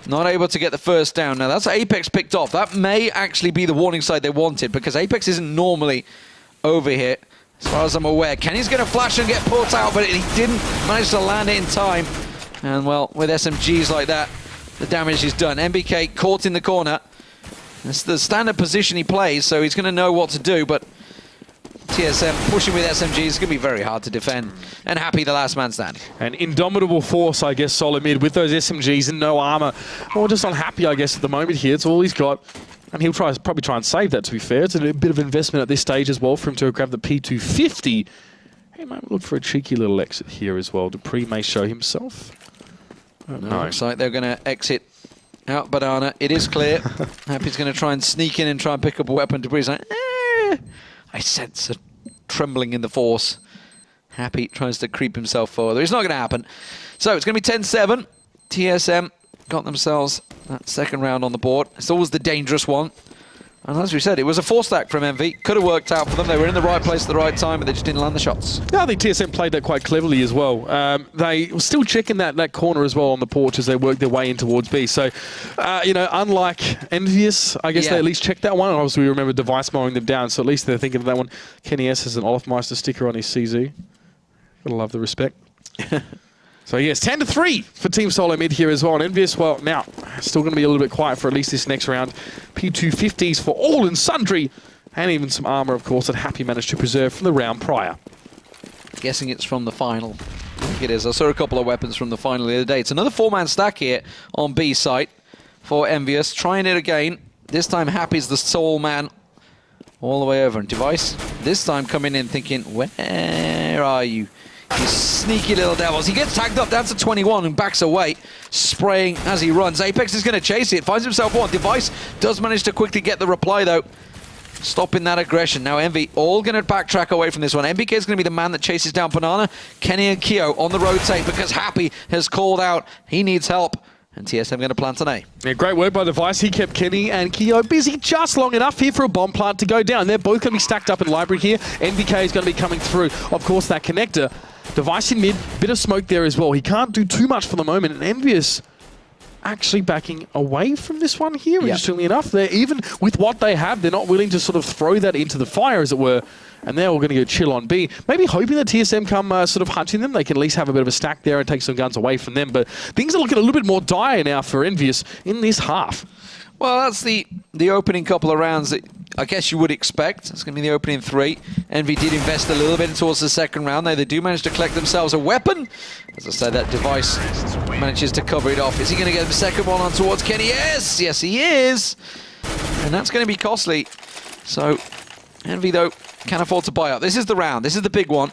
Not able to get the first down. Now that's Apex picked off. That may actually be the warning side they wanted, because Apex isn't normally over here, as far as I'm aware. Kenny's going to flash and get put out, but he didn't manage to land it in time. And well, with SMGs like that, the damage is done. MBK caught in the corner. It's the standard position he plays, so he's going to know what to do, but TSM pushing with SMGs is going to be very hard to defend. And Happy, the last man standing. An indomitable force, I guess, Solar Mid, with those SMGs and no armor. Or just unhappy, I guess, at the moment here. It's all he's got. And he'll probably try and save that, to be fair. It's a bit of investment at this stage as well for him to grab the P250. He might look for a cheeky little exit here as well. Dupree may show himself. No, looks like they're going to exit out Banana. It is clear. Happy's going to try and sneak in and try and pick up a weapon. Dupree's like, I sense a trembling in the force. Happy tries to creep himself further. It's not going to happen. So it's going to be 10-7. TSM got themselves that second round on the board. It's always the dangerous one. And as we said, it was a 4-stack from Envy. Could have worked out for them. They were in the right place at the right time, but they just didn't land the shots. Yeah, I think TSM played that quite cleverly as well. They were still checking that corner as well on the porch as they worked their way in towards B. So, you know, unlike EnVyUS, I guess they at least checked that one. And obviously, we remember Device mowing them down, so at least they're thinking of that one. Kenny S has an Olafmeister sticker on his CZ. Gotta love the respect. So yes, 10-3 for Team Solo Mid here as well. And EnVyUS, well, now, still going to be a little bit quiet for at least this next round. P250s for all and sundry. And even some armor, of course, that Happy managed to preserve from the round prior. Guessing it's from the final. I think it is. I saw a couple of weapons from the final the other day. It's another 4-man stack here on B site for EnVyUS. Trying it again. This time Happy's the sole man all the way over. And Device, this time coming in thinking, where are you? You sneaky little devils. He gets tagged up down to 21 and backs away, spraying as he runs. Apex is going to chase it. Finds himself one. Device does manage to quickly get the reply, though, stopping that aggression. Now Envy all going to backtrack away from this one. MBK is going to be the man that chases down Banana. Kenny and Keo on the rotate because Happy has called out he needs help. And TSM going to plant an A. Yeah, great work by Device. He kept Kenny and Keo busy just long enough here for a bomb plant to go down. They're both going to be stacked up in library here. NVK is going to be coming through. Of course, that connector. Device in mid, bit of smoke there as well. He can't do too much for the moment. And EnVyUS actually backing away from this one here, interestingly enough. They're even with what they have, they're not willing to sort of throw that into the fire, as it were. And they're all going to go chill on B. Maybe hoping that TSM come sort of hunting them. They can at least have a bit of a stack there and take some guns away from them. But things are looking a little bit more dire now for EnVyUS in this half. Well, that's the opening couple of rounds that I guess you would expect. It's going to be the opening 3. Envy did invest a little bit towards the second round. They do manage to collect themselves a weapon. As I said, that Device manages to cover it off. Is he going to get the second one on towards Kenny? Yes! Yes, he is! And that's going to be costly. So, Envy, though, can't afford to buy up. This is the round. This is the big one.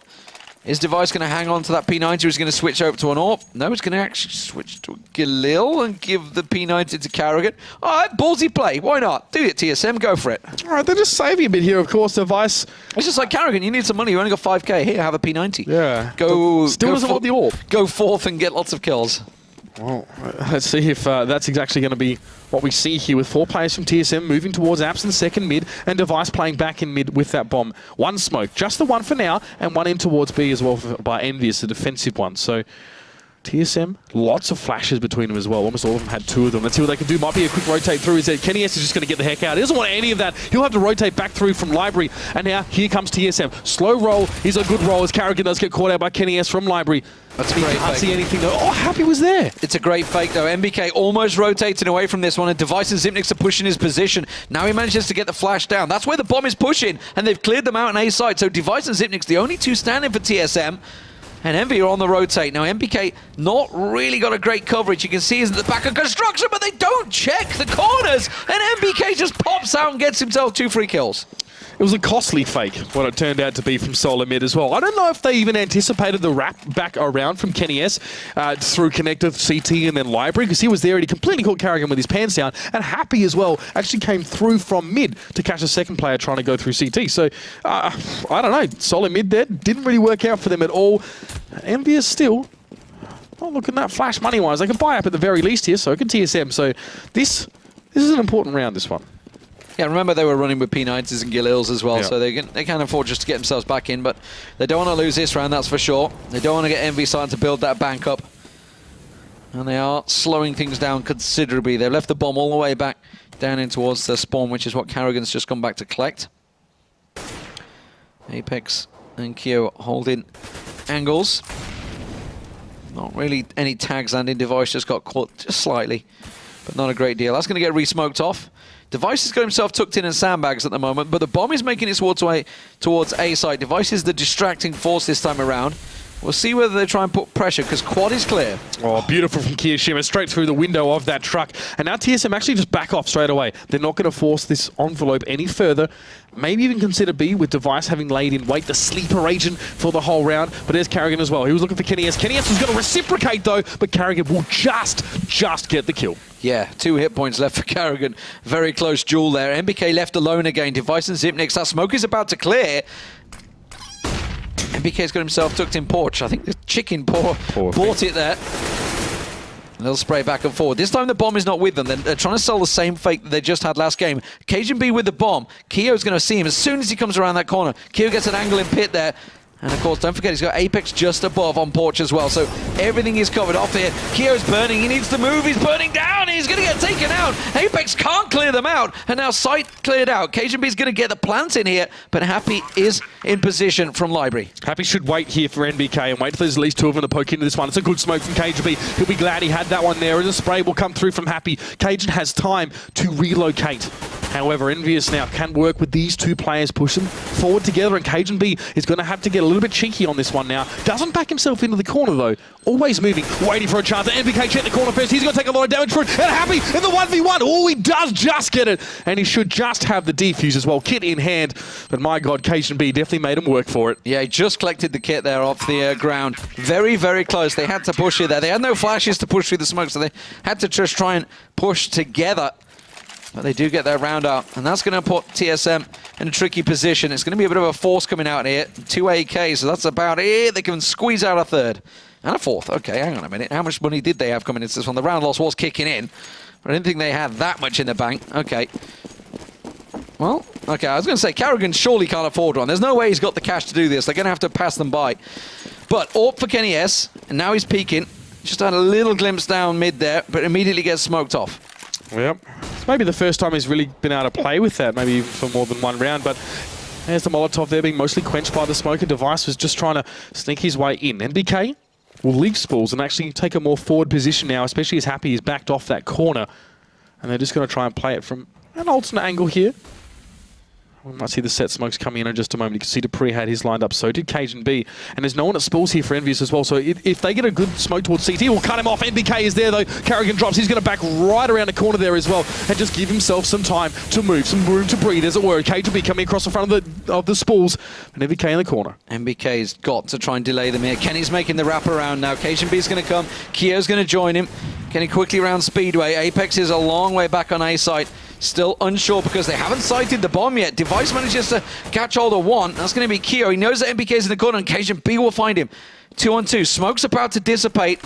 Is Device going to hang on to that P90 or is he going to switch over to an AWP? No, he's going to actually switch to Galil and give the P90 to Carrigan. All right, ballsy play. Why not? Do it, TSM. Go for it. All right, they're just saving a bit here, of course. Device. It's just like Carrigan. You need some money. You only got 5k. Here, have a P90. Yeah. Still doesn't want the AWP. Go forth and get lots of kills. Well, let's see if that's exactly going to be what we see here with 4 players from TSM moving towards Apps in second mid and Device playing back in mid with that bomb. One smoke, just the one for now, and one in towards B as well by EnVyUS, the defensive one. So TSM, lots of flashes between them as well. Almost all of them had 2 of them. Let's see what they can do. Might be a quick rotate through. Is that Kenny S is just going to get the heck out. He doesn't want any of that. He'll have to rotate back through from library. And now here comes TSM. Slow roll is a good roll as Carrigan does get caught out by Kenny S from library. That's a great fake. Can't see anything though. Oh, Happy was there. It's a great fake though. MBK almost rotating away from this one, and Device and Zipnix are pushing his position. Now he manages to get the flash down. That's where the bomb is pushing, and they've cleared them out on A side. So Device and Zipnix, the only 2 standing for TSM. And Envy are on the rotate. Now, MBK not really got a great coverage. You can see he's at the back of construction, but they don't check the corners. And MBK just pops out and gets himself 2 free kills. It was a costly fake, what it turned out to be from Solar Mid as well. I don't know if they even anticipated the wrap back around from Kenny S through connector, CT, and then Library, because he was there and he completely caught Carrigan with his pants down. And Happy as well actually came through from mid to catch a second player trying to go through CT. So, I don't know. Solid mid there didn't really work out for them at all. EnVyUS still not looking that flash money-wise. They can buy up at the very least here, so can TSM. So, this is an important round, this one. Yeah, remember they were running with P90s and Gilils as well, Yeah. so they can afford just to get themselves back in, but they don't want to lose this round, that's for sure. They don't want to get Envy starting to build that bank up. And they are slowing things down considerably. They've left the bomb all the way back down in towards the spawn, which is what Carrigan's just gone back to collect. Apex and Kyo holding angles. Not really any tags landing. Device just got caught just slightly, but not a great deal. That's going to get re-smoked off. Device has got himself tucked in sandbags at the moment, but the bomb is making its way towards A site. Device is the distracting force this time around. We'll see whether they try and put pressure, because quad is clear. Oh, beautiful from Kiyashima, straight through the window of that truck. And now TSM actually just back off straight away. They're not going to force this envelope any further. Maybe even consider B, with Device having laid in wait, the sleeper agent for the whole round. But there's Carrigan as well. He was looking for Kenny S. Kenny S was going to reciprocate, though, but Carrigan will just get the kill. Yeah, 2 hit points left for Carrigan. Very close duel there. MBK left alone again. Device and Zipnix. That smoke is about to clear. MBK's got himself tucked in porch. I think the chicken bought it there. And they'll spray back and forward. This time the bomb is not with them. They're trying to sell the same fake that they just had last game. Cajun B with the bomb. Kyo's going to see him as soon as he comes around that corner. Kyo gets an angle in pit there. And of course, don't forget, he's got Apex just above on porch as well. So everything is covered off here. Kyo's burning. He needs to move. He's burning down. He's going to get taken out. Apex can't clear them out. And now Sight cleared out. Cajun B's going to get the plant in here. But Happy is in position from Library. Happy should wait here for NBK and wait till there's at least 2 of them to poke into this one. It's a good smoke from Cajun B. He'll be glad he had that one there. And the spray will come through from Happy. Cajun has time to relocate. However, EnVyUS now can work with these 2 players pushing forward together, and Cajun B is going to have to get a little bit cheeky on this one now. Doesn't back himself into the corner, though. Always moving, waiting for a chance. NBK check the corner first. He's going to take a lot of damage for it. And Happy in the 1v1. Oh, he does just get it. And he should just have the defuse as well. Kit in hand. But my God, Cajun B definitely made him work for it. Yeah, he just collected the kit there off the ground. Very, very close. They had to push it there. They had no flashes to push through the smoke, so they had to just try and push together. But they do get their round out, and that's going to put TSM in a tricky position. It's going to be a bit of a force coming out here. 2 AKs, so that's about it. They can squeeze out a third. And a fourth. Okay, hang on a minute. How much money did they have coming into this one? The round loss was kicking in. But I didn't think they had that much in the bank. Okay. Well, okay, I was going to say, Carrigan surely can't afford one. There's no way he's got the cash to do this. They're going to have to pass them by. But AWP for Kenny S, and now he's peeking. Just had a little glimpse down mid there, but immediately gets smoked off. Yep. It's maybe the first time he's really been able to play with that, maybe even for more than 1 round, but there's the Molotov there being mostly quenched by the smoke, and Device was just trying to sneak his way in. NBK will leave spools and actually take a more forward position now, especially as Happy is backed off that corner, and they're just going to try and play it from an alternate angle here. We might see the set smokes coming in just a moment. You can see Dupree had his lined up, so did Cajun B. And there's no one at spools here for EnVyUS as well, so if they get a good smoke towards CT, we'll cut him off. NBK is there though. Carrigan drops. He's going to back right around the corner there as well and just give himself some time to move, some room to breathe, as it were. Cajun B coming across the front of the spools, and NBK in the corner. MBK's got to try and delay them here. Kenny's making the wrap around now. Cajun B's going to come. Kyo's going to join him. Kenny quickly around Speedway. Apex is a long way back on A site. Still unsure because they haven't sighted the bomb yet. Device manages to catch hold of one. That's going to be Kyo. He knows that MBK's in the corner, and Cajun B will find him. 2-on-2. Smoke's about to dissipate.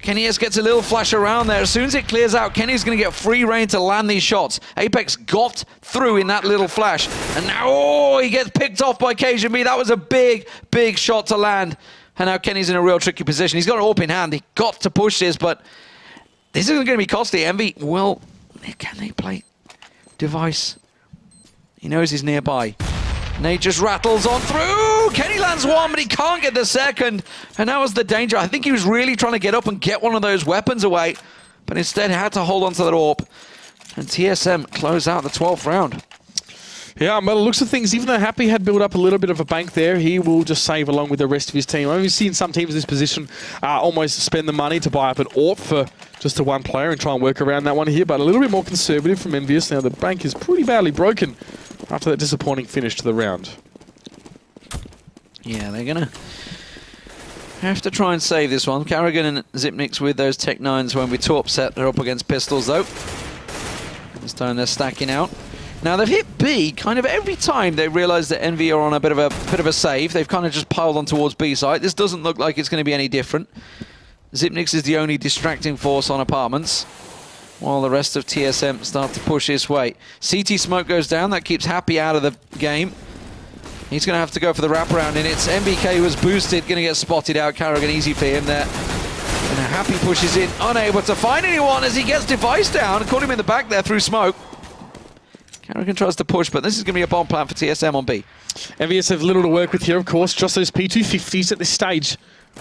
Kenny S gets a little flash around there. As soon as it clears out, Kenny's going to get free reign to land these shots. Apex got through in that little flash. And now, oh, he gets picked off by Cajun B. That was a big, big shot to land. And now Kenny's in a real tricky position. He's got an AWP in hand. He got to push this, but this isn't going to be costly. Envy, well, can they play Device? He knows he's nearby. Nate just rattles on through. Kenny lands one, but he can't get the second. And that was the danger. I think he was really trying to get up and get one of those weapons away, but instead had to hold on to that AWP. And TSM close out the 12th round. Yeah, by the looks of things, even though Happy had built up a little bit of a bank there, he will just save along with the rest of his team. I've seen some teams in this position almost spend the money to buy up an AWP for just the one player and try and work around that one here, but a little bit more conservative from EnVyUS. Now, the bank is pretty badly broken. after that disappointing finish to the round. Yeah, they're going to have to try and save this one. Carrigan and Zipniks with those Tech 9s when we're too upset. They're up against pistols, though. This time they're stacking out. Now, they've hit B kind of every time they realise that Envy are on a bit of a save. They've kind of just piled on towards B side. This doesn't look like it's going to be any different. Zipniks is the only distracting force on apartments, while the rest of TSM start to push his way. CT smoke goes down. That keeps Happy out of the game. He's going to have to go for the wraparound, and it's MBK who was boosted, going to get spotted out. Carrigan easy for him there. And Happy pushes in, unable to find anyone as he gets Device down. Caught him in the back there through smoke. Carrigan tries to push, but this is going to be a bomb plant for TSM on B. EnVyUS have little to work with here, of course. Just those P250s at this stage.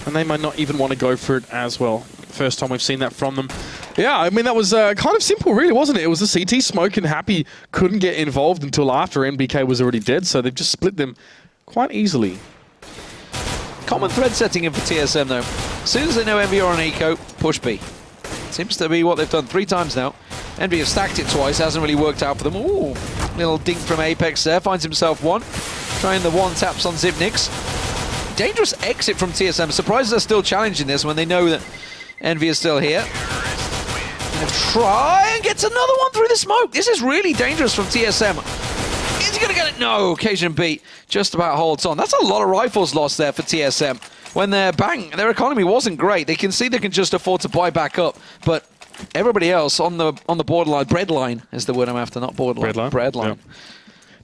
And they might not even want to go for it as well. First time we've seen that from them. Yeah, I mean, that was kind of simple, really, wasn't it? It was a CT smoke, and Happy couldn't get involved until after NBK was already dead, so they've just split them quite easily. Common thread setting in for TSM, though. As soon as they know Envy are on eco, push B. Seems to be what they've done 3 times now. Envy have stacked it twice, hasn't really worked out for them. Ooh, little dink from Apex there, finds himself one. Trying the one taps on Zipniks. Dangerous exit from TSM. Surprised they're still challenging this when they know that Envy is still here. Gonna try and gets another one through the smoke. This is really dangerous from TSM. Is he gonna get it? No, occasion beat. Just about holds on. That's a lot of rifles lost there for TSM. When their economy wasn't great. They can see they can just afford to buy back up, but everybody else on the borderline, breadline is the word I'm after, not borderline. Breadline. Yeah.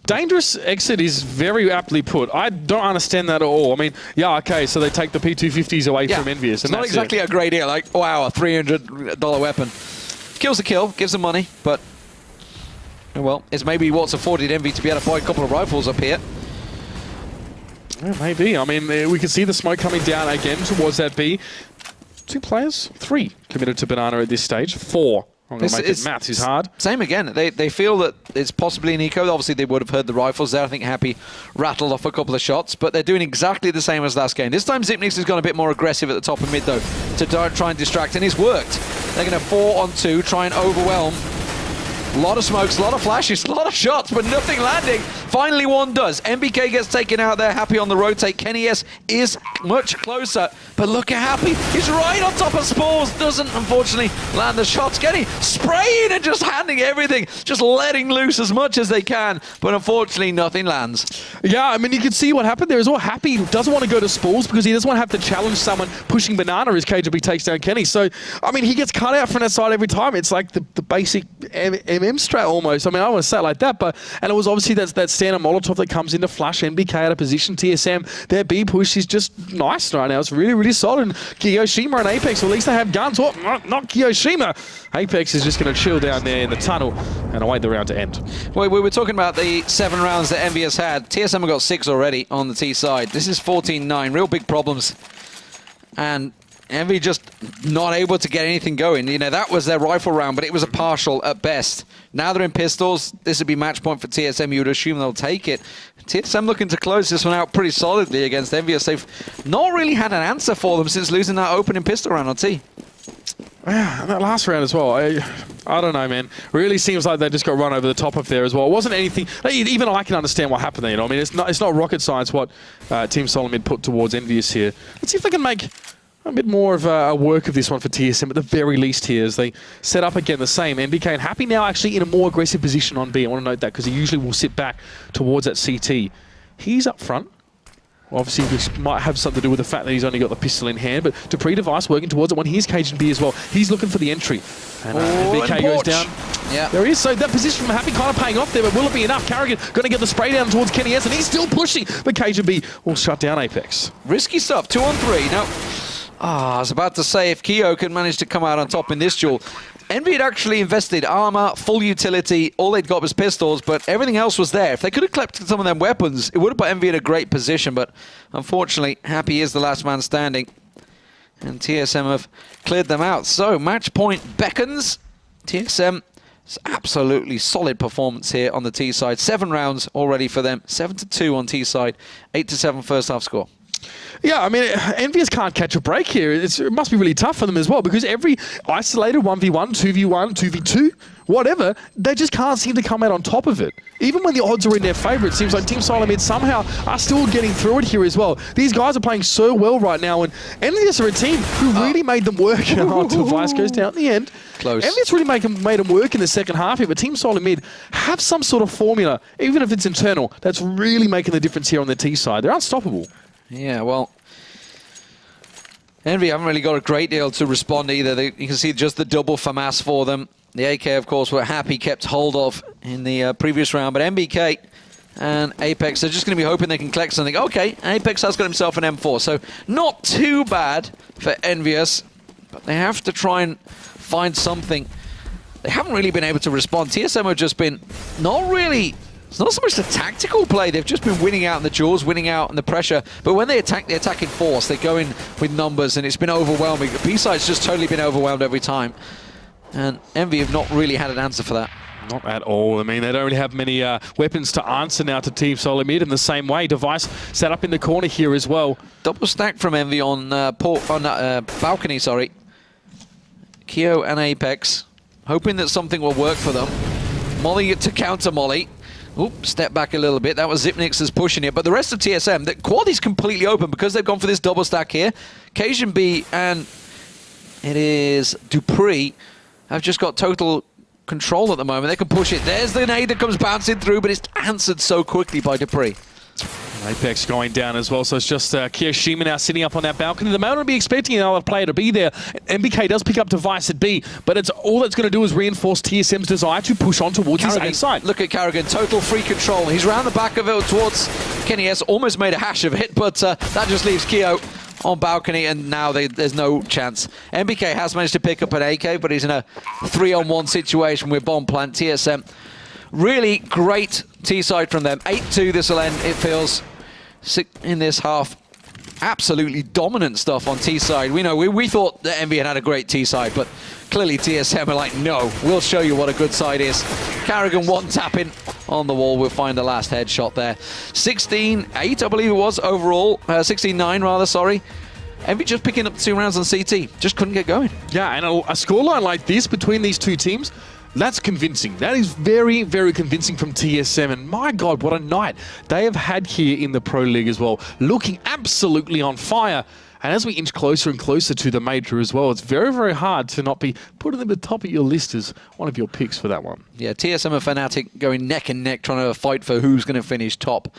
Dangerous exit is very aptly put. I don't understand that at all. I mean, yeah, okay, so they take the P250s away from EnVyUS. It's not exactly a great deal. Like, wow, a $300 weapon. Kills the kill, gives them money, but, well, it's maybe what's afforded Envy to be able to buy a couple of rifles up here. Yeah, maybe. I mean, we can see the smoke coming down again towards that B. 2 players? 3 committed to Banana at this stage. 4. I'm going to make it. Maths is hard. Same again. They feel that it's possibly an eco. Obviously, they would have heard the rifles there. I think Happy rattled off a couple of shots, but they're doing exactly the same as last game. This time, Zipniks has gone a bit more aggressive at the top of mid, though, to try and distract, and it's worked. They're going to 4 on 2, try and overwhelm. A lot of smokes, a lot of flashes, a lot of shots, but nothing landing. Finally, one does. MBK gets taken out there. Happy on the rotate. Kenny S is much closer, but look at Happy. He's right on top of Spores. Doesn't, unfortunately, land the shots. Kenny spraying and just handing everything, just letting loose as much as they can, but unfortunately, nothing lands. Yeah, I mean, you can see what happened there as well. Happy doesn't want to go to Spores because he doesn't want to have to challenge someone pushing Banana as KGB takes down Kenny. So, I mean, he gets cut out from that side every time. It's like the basic MM strat almost. I mean, I don't want to say it like that, but, and it was obviously that standard Molotov that comes in to flush NBK out of position. TSM, their B push is just nice right now. It's really, really solid. And Kiyoshima and Apex, at least they have guns. Oh, not Kiyoshima. Apex is just going to chill down there in the tunnel and await the round to end. Well, we were talking about the 7 rounds that EnVyUS had. TSM have got 6 already on the T side. This is 14-9. Real big problems. And Envy just not able to get anything going. You know, that was their rifle round, but it was a partial at best. Now they're in pistols. This would be match point for TSM. You would assume they'll take it. TSM looking to close this one out pretty solidly against EnVyUS. They've not really had an answer for them since losing that opening pistol round on T. Yeah, and that last round as well. I don't know, man. Really seems like they just got run over the top of there as well. It wasn't anything. Even I can understand what happened there. You know, I mean, it's not rocket science what Team Solomid put towards EnVyUS here. Let's see if they can make a bit more of a work of this one for TSM at the very least here as they set up again the same. NBK and Happy now actually in a more aggressive position on B. I want to note that because he usually will sit back towards that CT. He's up front. Obviously, this might have something to do with the fact that he's only got the pistol in hand, but Dupree Device working towards it when he's caging B as well. He's looking for the entry. And NBK goes down. Yeah. There he is. So that position from Happy kind of paying off there, but will it be enough? Carrigan going to get the spray down towards Kenny S, and he's still pushing, but KGB will shut down Apex. Risky stuff. 2 on 3. Now, I was about to say, if Keo can manage to come out on top in this duel. Envy had actually invested armor, full utility, all they'd got was pistols, but everything else was there. If they could have collected some of them weapons, it would have put Envy in a great position, but unfortunately, Happy is the last man standing, and TSM have cleared them out. So, match point beckons. TSM, absolutely solid performance here on the T side. 7 rounds already for them, 7-2 on T side, 8-7 first half score. Yeah, I mean, EnVyUS can't catch a break here. It must be really tough for them as well, because every isolated 1v1, 2v1, 2v2, whatever, they just can't seem to come out on top of it. Even when the odds are in their favour, it seems like Team Silent Mid somehow are still getting through it here as well. These guys are playing so well right now, and EnVyUS are a team who really made them work. Device goes down at the end. Close. EnVyUS really made them work in the second half here, but Team Silent Mid have some sort of formula, even if it's internal, that's really making the difference here on the T side. They're unstoppable. Yeah, well, Envy haven't really got a great deal to respond either. You can see just the double FAMAS for them. The AK, of course, were happy, kept hold of in the previous round. But MBK and Apex are just going to be hoping they can collect something. Okay, Apex has got himself an M4, so not too bad for EnVyUS. But they have to try and find something. They haven't really been able to respond. TSM have just been not really... It's not so much the tactical play. They've just been winning out in the duels, winning out in the pressure. But when they attack in force. They go in with numbers, and it's been overwhelming. The B-side's just totally been overwhelmed every time. And Envy have not really had an answer for that. Not at all. I mean, they don't really have many weapons to answer now to Team Silent Mid in the same way. Device set up in the corner here as well. Double stack from Envy on balcony, sorry. Keo and Apex, hoping that something will work for them. Molly to counter Molly. Oop, step back a little bit. That was Zipnix is pushing it. But the rest of TSM, the quad is completely open because they've gone for this double stack here. Cajun B and it is Dupree have just got total control at the moment. They can push it. There's the nade that comes bouncing through, but it's answered so quickly by Dupree. Apex going down as well, so it's just Kiyoshima now sitting up on that balcony. The moment would be expecting another player to be there. MBK does pick up Device at B, but it's all that's going to do is reinforce TSM's desire to push on towards his A side. Look at Carrigan, total free control. He's round the back of it towards Kenny S. Almost made a hash of it, but that just leaves Keo on balcony, and now there's no chance. MBK has managed to pick up an AK, but he's in a 3-on-1 situation with Bomb Plant. TSM, really great T-side from them. 8-2 this will end, it feels, in this half. Absolutely dominant stuff on T-side. We thought that Envy had a great T-side, but clearly TSM are like, no, we'll show you what a good side is. Carrigan one tapping on the wall. We'll find the last headshot there. 16-8, I believe it was, overall. 16-9, rather, sorry. Envy just picking up 2 rounds on CT. Just couldn't get going. Yeah, and a scoreline like this between these two teams, that's convincing. That is very, very convincing from TSM. And my God, what a night they have had here in the Pro League as well. Looking absolutely on fire. And as we inch closer and closer to the major as well, it's very, very hard to not be putting them at the top of your list as one of your picks for that one. Yeah, TSM and Fnatic going neck and neck, trying to fight for who's going to finish top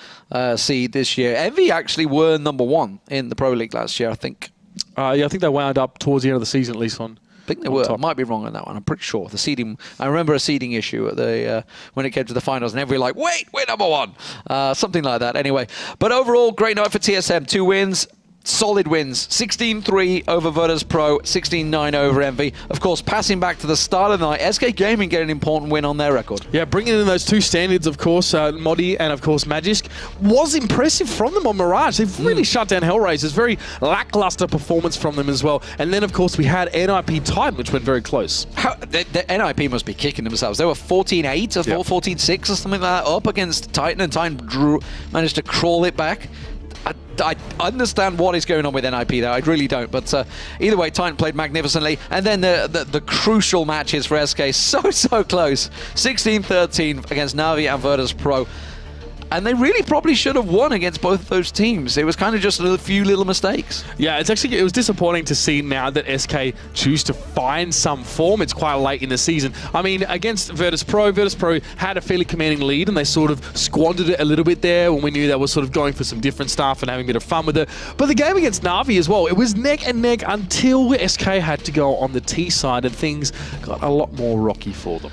seed this year. Envy actually were #1 in the Pro League last year, I think. Yeah, I think they wound up towards the end of the season at least on. I think they were. I might be wrong on that one. I'm pretty sure. The seeding. I remember a seeding issue at the when it came to the finals, and everybody like, wait, we're #1, something like that. Anyway, but overall, great night for TSM. 2 wins. Solid wins. 16-3 over Virtus Pro, 16-9 over Envy. Of course, passing back to the start of the night, SK Gaming get an important win on their record. Yeah, bringing in those 2 standards, of course, Modi and, of course, Magisk, was impressive from them on Mirage. They've really shut down Hellraisers. Very lackluster performance from them as well. And then, of course, we had NIP Titan, which went very close. The NIP must be kicking themselves. They were 14-8 or 14-6 or something like that up against Titan, and Titan managed to crawl it back. I understand what is going on with NIP though, I really don't, but either way, Titan played magnificently, and then the crucial matches for SK, so close. 16-13 against Na'Vi and Virtus Pro. And they really probably should have won against both of those teams. It was kind of just a few little mistakes. Yeah, it was disappointing to see now that SK choose to find some form. It's quite late in the season. I mean, against Virtus Pro had a fairly commanding lead, and they sort of squandered it a little bit there when we knew they were sort of going for some different stuff and having a bit of fun with it. But the game against Na'Vi as well, it was neck and neck until SK had to go on the T side, and things got a lot more rocky for them.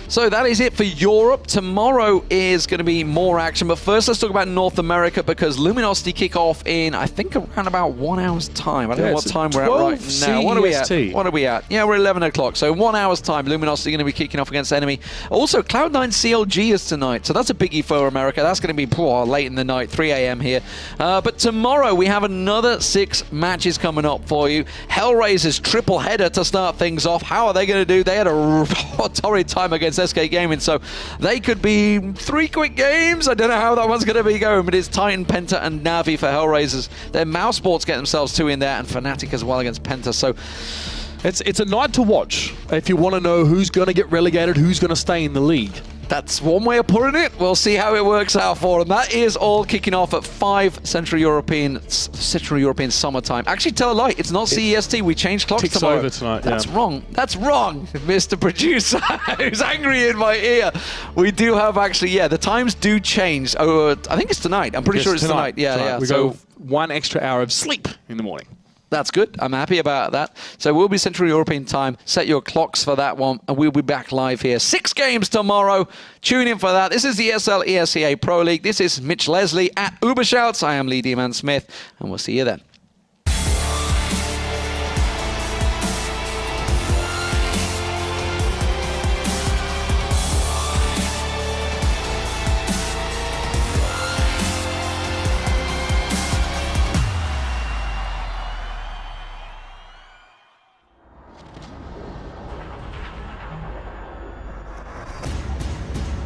So that is it for Europe. Tomorrow is going to be more action. But first, let's talk about North America, because Luminosity kick off in, I think, around about 1 hour's time. I don't know what time we're at right now. What are we at? What are we at? Yeah, we're 11 o'clock. So in 1 hour's time, Luminosity are going to be kicking off against Enemy. Also, Cloud9 CLG is tonight. So that's a biggie for America. That's going to be late in the night, 3 a.m. here. But tomorrow, we have another 6 matches coming up for you. Hellraisers triple header to start things off. How are they going to do? They had a torrid time against SK Gaming, so they could be 3 quick games. I don't know how that one's going to be going, but it's Titan, Penta, and Navi for Hellraisers. Then Mousesports get themselves 2 in there, and Fnatic as well against Penta, so it's a night to watch if you want to know who's going to get relegated, who's going to stay in the league. that's one way of putting it. We'll see how it works out for them. That is all kicking off at 5 Central European summertime. Actually, tell a lie, it's not CEST. We changed clocks Ticks tomorrow. over tonight. That's wrong. That's wrong, Mr. Producer, who's angry in my ear. We do have actually, the times do change. Oh, I think it's tonight. I'm pretty sure it's tonight. Yeah. We go 1 extra hour of sleep in the morning. That's good. I'm happy about that. So we'll be Central European time. Set your clocks for that one, and we'll be back live here. 6 games tomorrow. Tune in for that. This is the ESL ESEA Pro League. This is Mitch Leslie at Ubershouts. I am Lee D-Man Smith, and we'll see you then.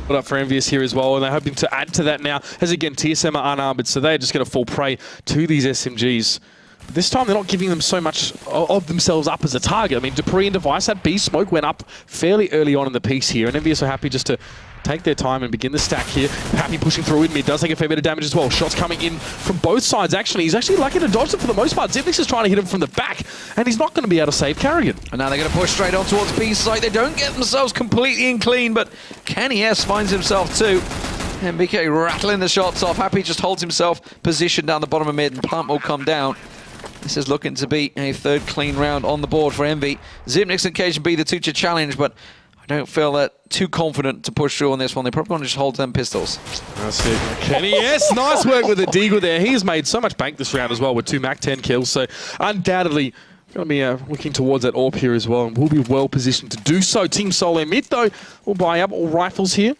Up for EnVyUS here as well, and they're hoping to add to that now, as again TSM are unarmored, so they're just going to fall prey to these SMGs. But this time they're not giving them so much of themselves up as a target. I mean, Dupree and Device, that B smoke went up fairly early on in the piece here, and EnVyUS are happy just to take their time and begin the stack here. Happy pushing through in mid, does take a fair bit of damage as well. Shots coming in from both sides actually. He's actually lucky to dodge them for the most part. Zipnix is trying to hit him from the back, and he's not going to be able to save Carrigan. And now they're going to push straight on towards B site. They don't get themselves completely in clean, but Kenny S finds himself too. And BK rattling the shots off. Happy just holds himself positioned down the bottom of mid, and Plant will come down. This is looking to be a 3rd clean round on the board for Envy. Zipnix and Cajun B, the 2 to challenge, but I don't feel that too confident to push through on this one. They're probably going to just hold them pistols. That's it. Kenny, yes, nice work with the Deagle there. He has made so much bank this round as well with 2 Mac 10 kills. So undoubtedly going to be looking towards that AWP here as well, and will be well positioned to do so. Team Solo mid though will buy up all rifles here.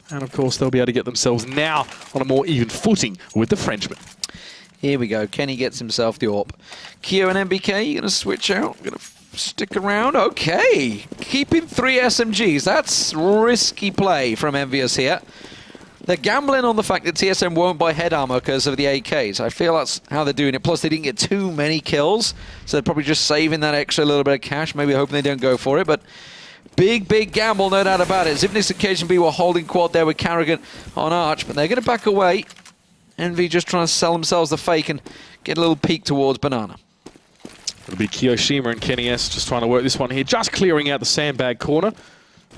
And of course they'll be able to get themselves now on a more even footing with the Frenchman. Here we go. Kenny gets himself the AWP. Kyo and MBK, you're going to switch out. Going to stick around. Okay. Keeping 3 SMGs. That's risky play from EnVyUS here. They're gambling on the fact that TSM won't buy head armor because of the AKs. I feel that's how they're doing it. Plus, they didn't get too many kills, so they're probably just saving that extra little bit of cash, maybe hoping they don't go for it. But big gamble, no doubt about it. Zipnix and Cajun B were holding quad there with Carrigan on Arch, but they're going to back away. Envy just trying to sell themselves the fake and get a little peek towards Banana. It'll be Kiyoshima and Kenny S just trying to work this one here, just clearing out the sandbag corner,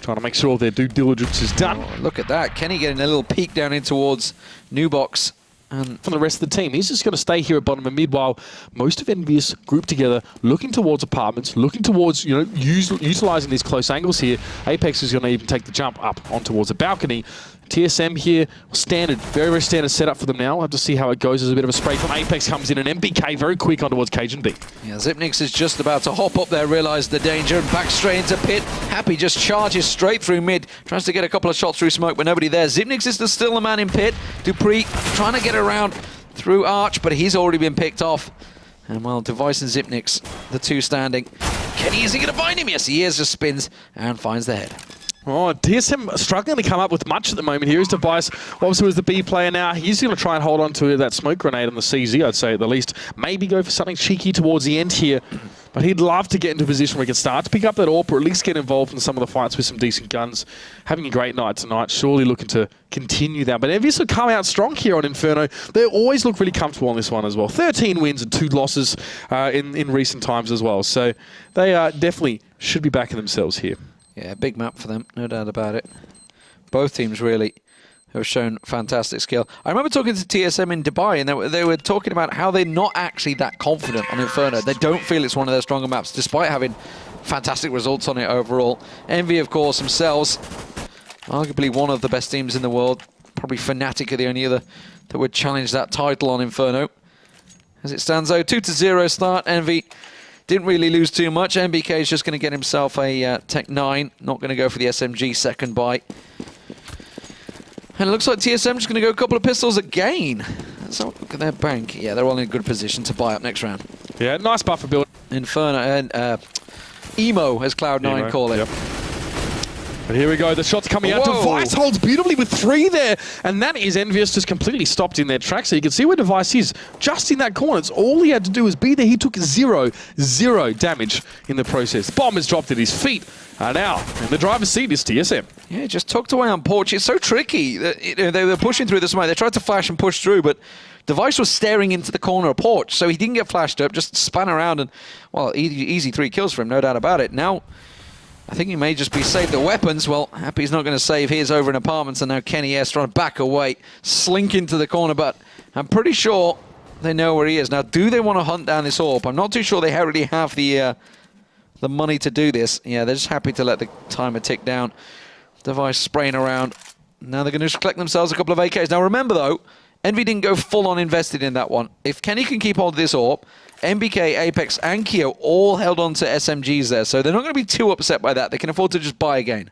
trying to make sure their due diligence is done. Oh, look at that. Kenny getting a little peek down in towards New Box. And from the rest of the team, he's just going to stay here at bottom of mid while most of EnVyUS group together, looking towards apartments, looking towards, utilizing these close angles here. Apex is going to even take the jump up on towards the balcony. TSM here, standard, very standard setup for them now. We'll have to see how it goes. There's a bit of a spray from Apex comes in, and MBK very quick on towards Cajun B. Yeah, Zipnix is just about to hop up there, realise the danger, and back straight into pit. Happy just charges straight through mid, tries to get a couple of shots through smoke, but nobody there. Zipnix is still the man in pit. Dupree trying to get around through Arch, but he's already been picked off. And well, Device and Zipnix, the 2 standing. Kenny, is he going to find him? Yes, he is. Just spins and finds the head. Oh, TSM struggling to come up with much at the moment. Here is Device, obviously was the B player now. He's going to try and hold on to that smoke grenade on the CZ, I'd say at the least. Maybe go for something cheeky towards the end here. But he'd love to get into a position where he can start to pick up that AWP, or at least get involved in some of the fights with some decent guns. Having a great night tonight, surely looking to continue that. But EnVyUS will come out strong here on Inferno. They always look really comfortable on this one as well. 13 wins and 2 losses in recent times as well. So they definitely should be backing themselves here. Yeah, big map for them, no doubt about it. Both teams really have shown fantastic skill. I remember talking to TSM in Dubai, and they were talking about how they're not actually that confident on Inferno. They don't feel it's one of their stronger maps, despite having fantastic results on it overall. Envy, of course, themselves, arguably one of the best teams in the world. Probably Fnatic are the only other that would challenge that title on Inferno. As it stands, though, 2-0 start. Envy didn't really lose too much. MBK is just going to get himself a Tech 9. Not going to go for the SMG second buy. And it looks like TSM just going to go a couple of pistols again. Let's have a look at their bank. Yeah, they're all in a good position to buy up next round. Yeah, nice buffer build. Inferno and Emo, as Cloud9 call it. Yep. But here we go, the shot's coming out. Whoa. Device holds beautifully with 3 there, and that is EnVyUS just completely stopped in their track. So you can see where Device is, just in that corner. It's all he had to do was be there. He took zero damage in the process. Bomb is dropped at his feet. Now, in the driver's seat is TSM. Yeah, just tucked away on Porch. It's so tricky. They were pushing through the smoke. They tried to flash and push through, but Device was staring into the corner of Porch, so he didn't get flashed up, just span around and, well, easy 3 kills for him, no doubt about it. Now, I think he may just be saved the weapons. Well, Happy's not going to save his over in apartments, and now Kenny S trying to back away, slink into the corner, but I'm pretty sure they know where he is. Now, do they want to hunt down this AWP? I'm not too sure they really have the money to do this. Yeah, they're just happy to let the timer tick down. Device spraying around. Now they're going to just collect themselves a couple of AKs. Now remember though, Envy didn't go full on invested in that one. If Kenny can keep hold of this AWP, MBK, Apex, and Keo all held on to SMGs there, so they're not going to be too upset by that. They can afford to just buy again.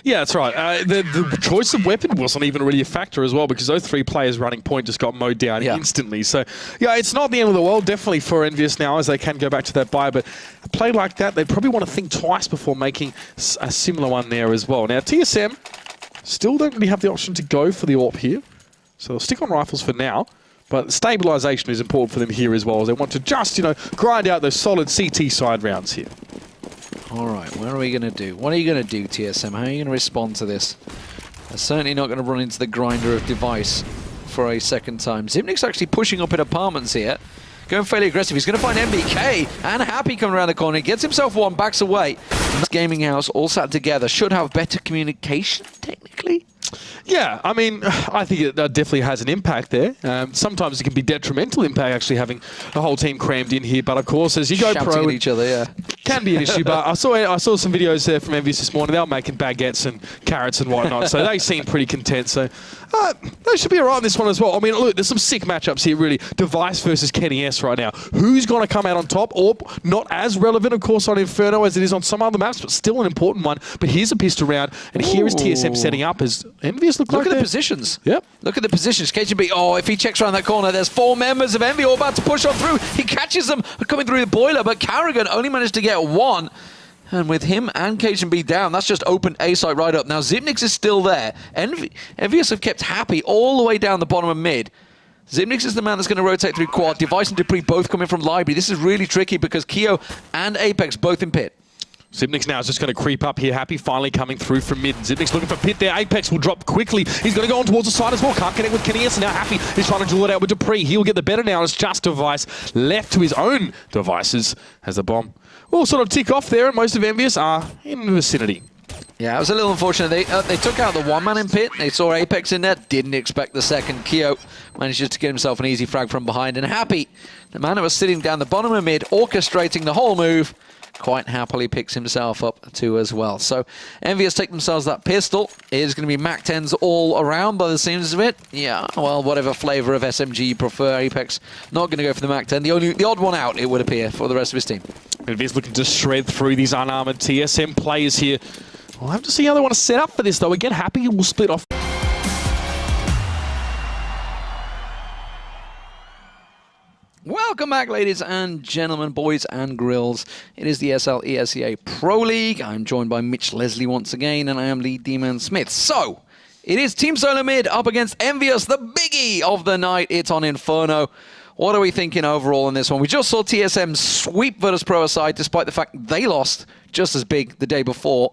Yeah, that's right. The choice of weapon wasn't even really a factor as well, because those 3 players running point just got mowed down instantly. So, yeah, it's not the end of the world, definitely for EnVyUS now, as they can go back to that buy. But a play like that, they probably want to think twice before making a similar one there as well. Now, TSM still don't really have the option to go for the AWP here. So they'll stick on rifles for now. But stabilization is important for them here as well, as they want to just, grind out those solid CT side rounds here. All right, what are we going to do? What are you going to do, TSM? How are you going to respond to this? They're certainly not going to run into the grinder of Device for a second time. Zipnik's actually pushing up in apartments here. Going fairly aggressive. He's going to find MBK and Happy coming around the corner. He gets himself one, backs away. This gaming house all sat together. Should have better communication, technically. Yeah, I mean, I think it definitely has an impact there. Sometimes it can be detrimental impact actually having a whole team crammed in here. But of course, as you go shouting pro, at each other, yeah, can be an issue. But I saw some videos there from EnVyUS this morning. They were making baguettes and carrots and whatnot, so they seem pretty content. So they should be alright on this one as well. I mean, look, there's some sick matchups here, really. Device versus Kenny S right now. Who's going to come out on top? Or not as relevant, of course, on Inferno as it is on some other maps, but still an important one. But here's a pistol round, and here is TSM setting up as EnVyUS look at the positions. Yep. Look at the positions. KGB, oh, if he checks around that corner, there's 4 members of Envy all about to push on through. He catches them coming through the boiler, but Carrigan only managed to get 1. And with him and KGB down, that's just opened A site right up. Now, Zipnix is still there. EnVyUS have kept Happy all the way down the bottom of mid. Zipnix is the man that's going to rotate through quad. Device and Dupree both coming from library. This is really tricky because Keo and Apex both in pit. Zipnix now is just going to creep up here. Happy finally coming through from mid. Zipnix looking for pit there. Apex will drop quickly. He's going to go on towards the side as well. Can't connect with Kenny S. Now Happy is trying to duel it out with Dupree. He'll get the better now. It's just Device left to his own devices as the bomb will sort of tick off there, and most of EnVyUS are in the vicinity. Yeah, it was a little unfortunate. They took out the 1-man in pit. They saw Apex in there. Didn't expect the second. Keo manages to get himself an easy frag from behind. And Happy, the man that was sitting down the bottom of mid, orchestrating the whole move, quite happily picks himself up too as well. So EnVyUS take themselves that pistol. It is going to be Mac 10s all around by the seams of it. Yeah, well, whatever flavor of SMG you prefer. Apex not going to go for the Mac 10. The odd one out, it would appear, for the rest of his team. EnVyUS looking to shred through these unarmored TSM players here. We'll have to see how they want to set up for this, though. Again, Happy will split off. Welcome back, ladies and gentlemen, boys and grills. It is the ESL ESEA Pro League. I'm joined by Mitch Leslie once again, and I am Lee D-Man Smith. So, it is Team Solo Mid up against EnVyUS, the biggie of the night. It's on Inferno. What are we thinking overall in this one? We just saw TSM sweep Virtus Pro aside, despite the fact they lost just as big the day before.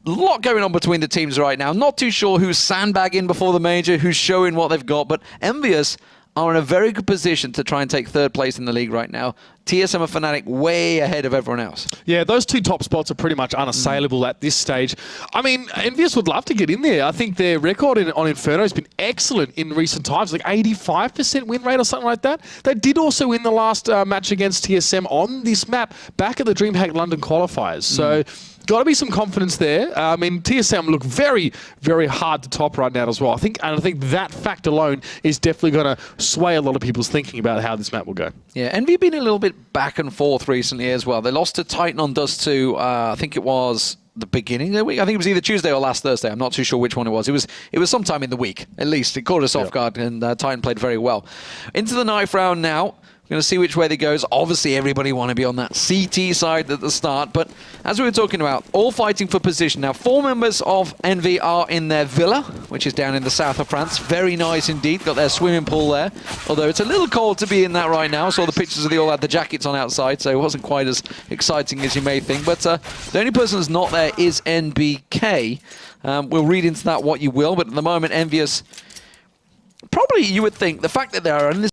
A lot going on between the teams right now. Not too sure who's sandbagging before the major, who's showing what they've got, but EnVyUS are in a very good position to try and take 3rd place in the league right now. TSM and Fnatic way ahead of everyone else. Yeah, those 2 top spots are pretty much unassailable at this stage. I mean, EnVyUS would love to get in there. I think their record on Inferno has been excellent in recent times, like 85% win rate or something like that. They did also win the last match against TSM on this map back at the DreamHack London qualifiers. So got to be some confidence there. I mean, TSM look very, very hard to top right now as well. I think that fact alone is definitely going to sway a lot of people's thinking about how this map will go. Yeah, Envy been a little bit back and forth recently as well. They lost to Titan on Dust 2, I think it was the beginning of the week. I think it was either Tuesday or last Thursday. I'm not too sure which one it was. It was sometime in the week, at least. It caught us off guard, and Titan played very well. Into the knife round now. We're going to see which way they goes. Obviously, everybody want to be on that CT side at the start, but as we were talking about, all fighting for position. Now, 4 members of Envy are in their villa, which is down in the south of France. Very nice indeed. Got their swimming pool there, although it's a little cold to be in that right now. I saw the pictures of they all had the jackets on outside, so it wasn't quite as exciting as you may think. But the only person that's not there is NBK. We'll read into that what you will, but at the moment, EnVyUS, probably you would think the fact that they are in this